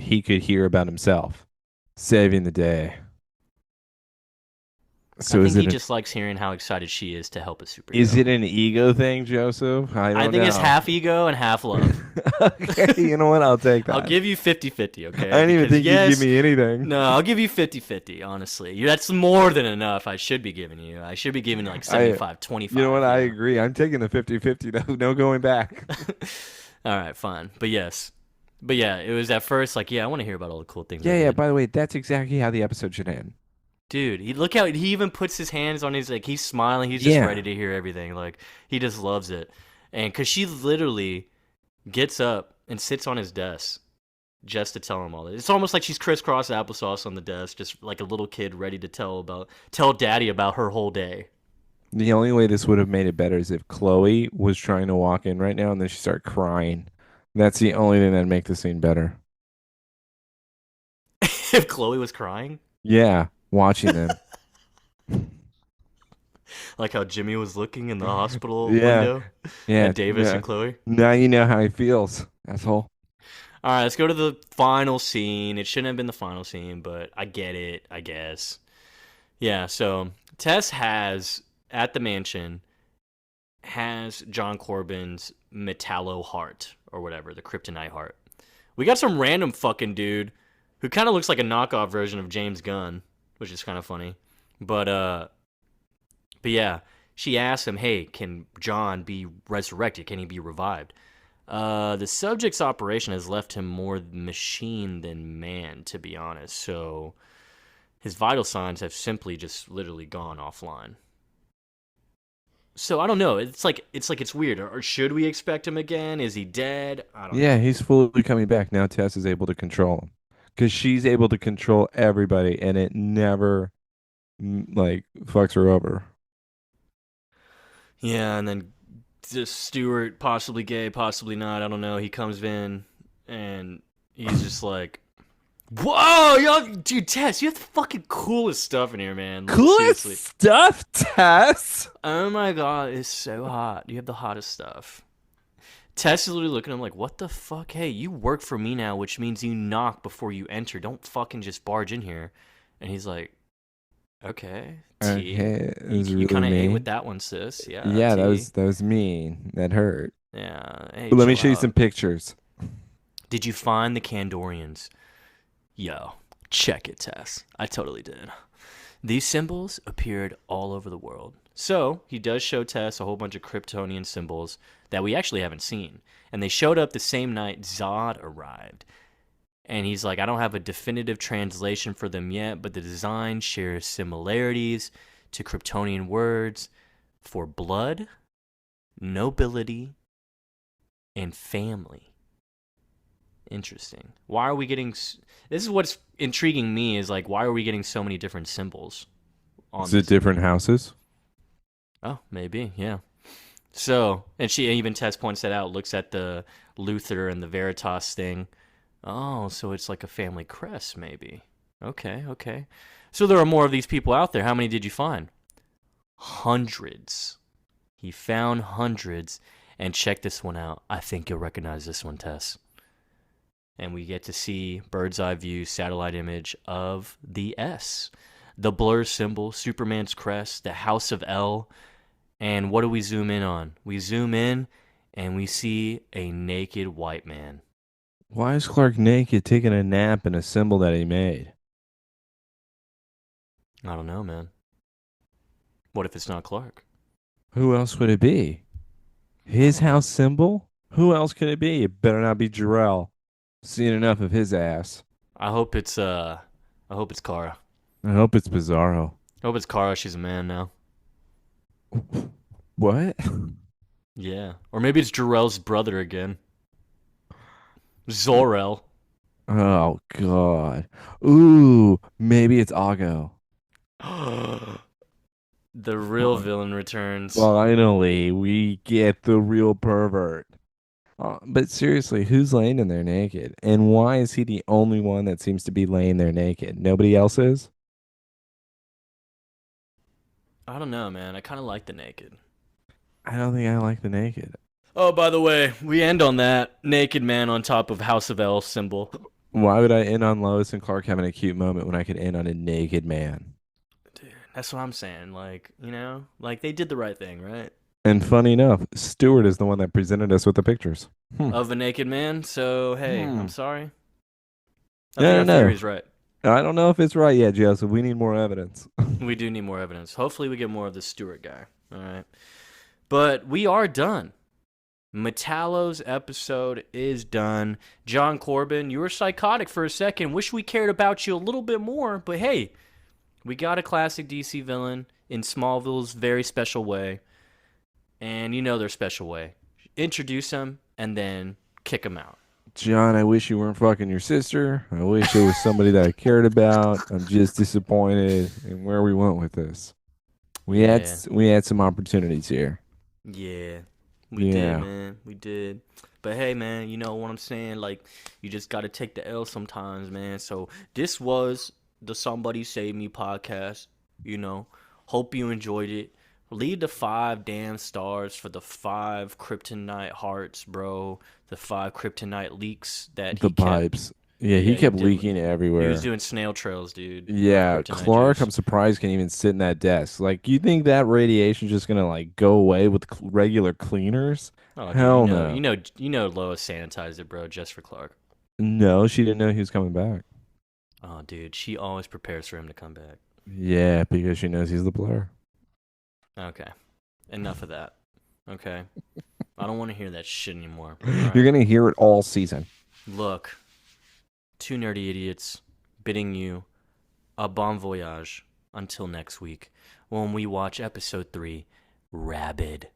he could hear about himself saving the day. So I think he just likes hearing how excited she is to help a superhero. Is it an ego thing, Joseph? I think know. it's half ego and half love. Okay, you know what? I'll take that. I'll give you 50-50, okay? I didn't even think you'd give me anything. No, I'll give you 50-50, honestly. That's more than enough I should be giving you. I should be giving you like 75-25. You know what? I agree. I'm taking the 50-50. No going back. All right, fine. But yes. But yeah, it was at first like, yeah, I want to hear about all the cool things. Yeah. By the way, that's exactly how the episode should end. Dude, look how he even puts his hands on his, like, he's smiling. He's just ready to hear everything. Like, he just loves it. And because she literally gets up and sits on his desk just to tell him all this. It's almost like she's crisscross applesauce on the desk, just like a little kid ready to tell daddy about her whole day. The only way this would have made it better is if Chloe was trying to walk in right now and then she started crying That's the only thing that'd make the scene better. If Chloe was crying, Yeah, watching them. like how Jimmy was looking in the hospital Yeah, window yeah, at Davis yeah. and Chloe. Now you know how he feels, asshole. All right, let's go to the final scene. It shouldn't have been the final scene, but I get it, I guess. Yeah, so Tess has, at the mansion, has John Corben's Metallo heart, or whatever, the kryptonite heart. We got some random fucking dude who kind of looks like a knockoff version of James Gunn, which is kind of funny. But yeah, she asks him, "Hey, can John be resurrected? Can he be revived?" The subject's operation has left him more machine than man, to be honest. So his vital signs have simply just literally gone offline. So I don't know. It's weird. Or should we expect him again? Is he dead? I don't Yeah, know. he's fully coming back. Now Tess is able to control him. Because she's able to control everybody and it never, like, fucks her over. Yeah, and then this Stewart, possibly gay, possibly not. I don't know. He comes in and he's just like, "Whoa, yo, dude, Tess, you have the fucking coolest stuff in here, man. Like, Coolest seriously. stuff, Tess! Oh my god, it's so hot. You have the hottest stuff." Tess is literally looking at him like, "What the fuck? Hey, you work for me now, which means you knock before you enter. Don't fucking just barge in here." And he's like, "Okay, T. Okay, it You, was you really kind of ate mean. with that one, sis. Yeah, Yeah, T. that was mean. That hurt. Yeah. Hey, But let me chill show you some out. pictures. Did you find the Kandorians?" Yo, check it, Tess. I totally did. These symbols appeared all over the world. So, he does show Tess a whole bunch of Kryptonian symbols that we actually haven't seen. And they showed up the same night Zod arrived. And he's like, "I don't have a definitive translation for them yet, but the design shares similarities to Kryptonian words for blood, nobility, and family." Interesting. Why are we getting? This is what's intriguing me is like, why are we getting so many different symbols on Is it this? different houses? Oh, maybe, yeah. So, and she even Tess points that out. Looks at the Luther and the Veritas thing. Oh, so it's like a family crest, maybe. Okay, okay. So there are more of these people out there. How many did you find? Hundreds. He found hundreds. And check this one out. I think you'll recognize this one, Tess. And we get to see bird's eye view satellite image of the S, the blur symbol, Superman's crest, the House of L. And what do we zoom in on? We zoom in and we see a naked white man. Why is Clark naked taking a nap in a symbol that he made? I don't know, man. What if it's not Clark? Who else would it be? His house symbol? Who else could it be? It better not be Jarrell. Seen enough of his ass. I hope it's Kara. I hope it's Bizarro. I hope it's Kara. She's a man now. What? Yeah. Or maybe it's Jarrell's brother again. Zor-El. Oh, God. Ooh, maybe it's Ago. The real villain returns. Finally, we get the real pervert. But seriously, who's laying in there naked? And why is he the only one that seems to be laying there naked? Nobody else is? I don't know, man. I kind of like the naked. I don't think I like the naked. Oh, by the way, we end on that naked man on top of House of L symbol. Why would I end on Lois and Clark having a cute moment when I could end on a naked man? Dude, that's what I'm saying. Like, like they did the right thing, right? And funny enough, Stewart is the one that presented us with the pictures. Of a naked man. So, hey, Hmm. I'm sorry. I No, think our no. theory's right. I don't know if it's right yet, Joseph. We need more evidence. We do need more evidence. Hopefully, we get more of the Stewart guy. All right. But we are done. Metallo's episode is done. John Corben, you were psychotic for a second. Wish we cared about you a little bit more. But hey, we got a classic DC villain in Smallville's very special way. And you know their special way. Introduce them and then kick them out. John, I wish you weren't fucking your sister. I wish it was somebody that I cared about. I'm just disappointed in where we went with this. We had some opportunities here. Yeah. We did, man. We did. But hey, man, you know what I'm saying? Like, you just got to take the L sometimes, man. So this was the Somebody Save Me podcast. You know, hope you enjoyed it. Leave the 5 damn stars for the 5 kryptonite hearts, bro. The 5 kryptonite leaks that The he kept. pipes. Yeah, he Yeah, kept did. leaking He everywhere. was doing snail trails, dude. Yeah, Of kryptonite Clark, juice. I'm surprised can even sit in that desk. Like, you think that radiation's just gonna like go away with regular cleaners? Oh, dude, Hell no. Lois sanitized it, bro, just for Clark. No, she didn't know he was coming back. Oh, dude, she always prepares for him to come back. Yeah, because she knows he's the player. Okay, enough of that. Okay, I don't want to hear that shit anymore. You're gonna hear it all season. Look, 2 nerdy idiots bidding you a bon voyage until next week when we watch episode 3, Rabid.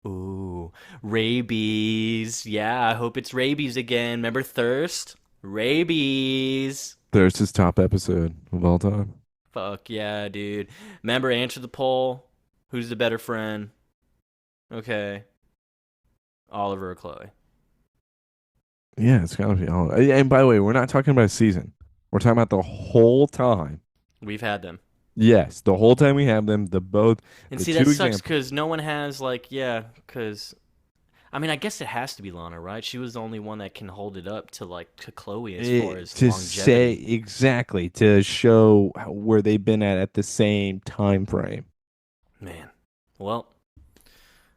Ooh, rabies. Yeah, I hope it's rabies again. Remember Thirst? Rabies. There's his top episode of all time. Fuck yeah, dude. Remember, answer the poll. Who's the better friend? Okay. Oliver or Chloe? Yeah, it's gotta be all. And by the way, we're not talking about a season. We're talking about the whole time. We've had them. Yes, the whole time we have them, And the see, two that sucks examples. because no one has, because, I mean, I guess it has to be Lana, right? She was the only one that can hold it up to Chloe as far as To longevity. say exactly to show where they've been at the same time frame. Man. Well.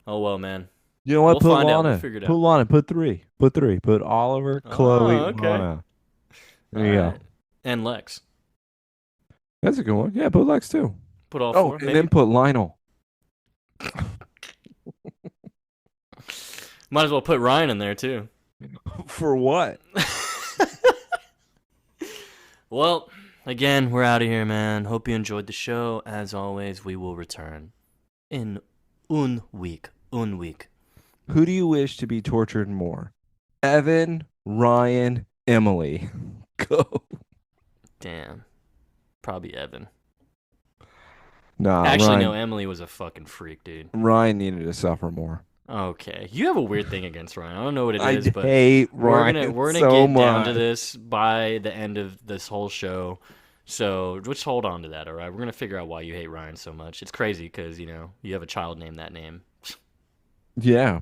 Oh, well, man. You know what? We'll Put find out. Lana. We'll figure it Put out. Lana. Put three. Put Oliver, Chloe, okay. Lana. There All you right. go. And Lex. That's a good one. Yeah, put Lex too. Put all Oh, 4. and Maybe. then put Lionel. Might as well put Ryan in there, too. For what? Well, again, we're out of here, man. Hope you enjoyed the show. As always, we will return in un week. Who do you wish to be tortured more? Evan, Ryan, Emily. Go. Damn. Probably Evan. Nah, Actually, Ryan, no, Emily was a fucking freak, dude. Ryan needed to suffer more. Okay. You have a weird thing against Ryan. I don't know what it I is, but hate we're Ryan gonna so get much. down to this by the end of this whole show. So just hold on to that, all right? We're gonna figure out why you hate Ryan so much. It's crazy because you have a child named that name. Yeah,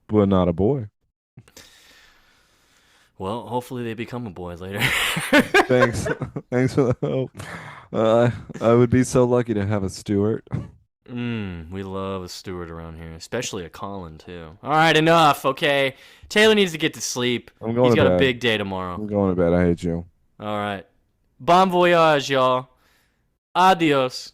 but not a boy. Well, hopefully they become a boy later. Thanks. Thanks for the hope. I would be so lucky to have a Stuart. We love a Stewart around here, especially a Colin too. All right, enough. Okay, Taylor needs to get to sleep. I'm going He's to got bed. a big day tomorrow. I'm going to bed. I hate you. All right, bon voyage, y'all. Adios.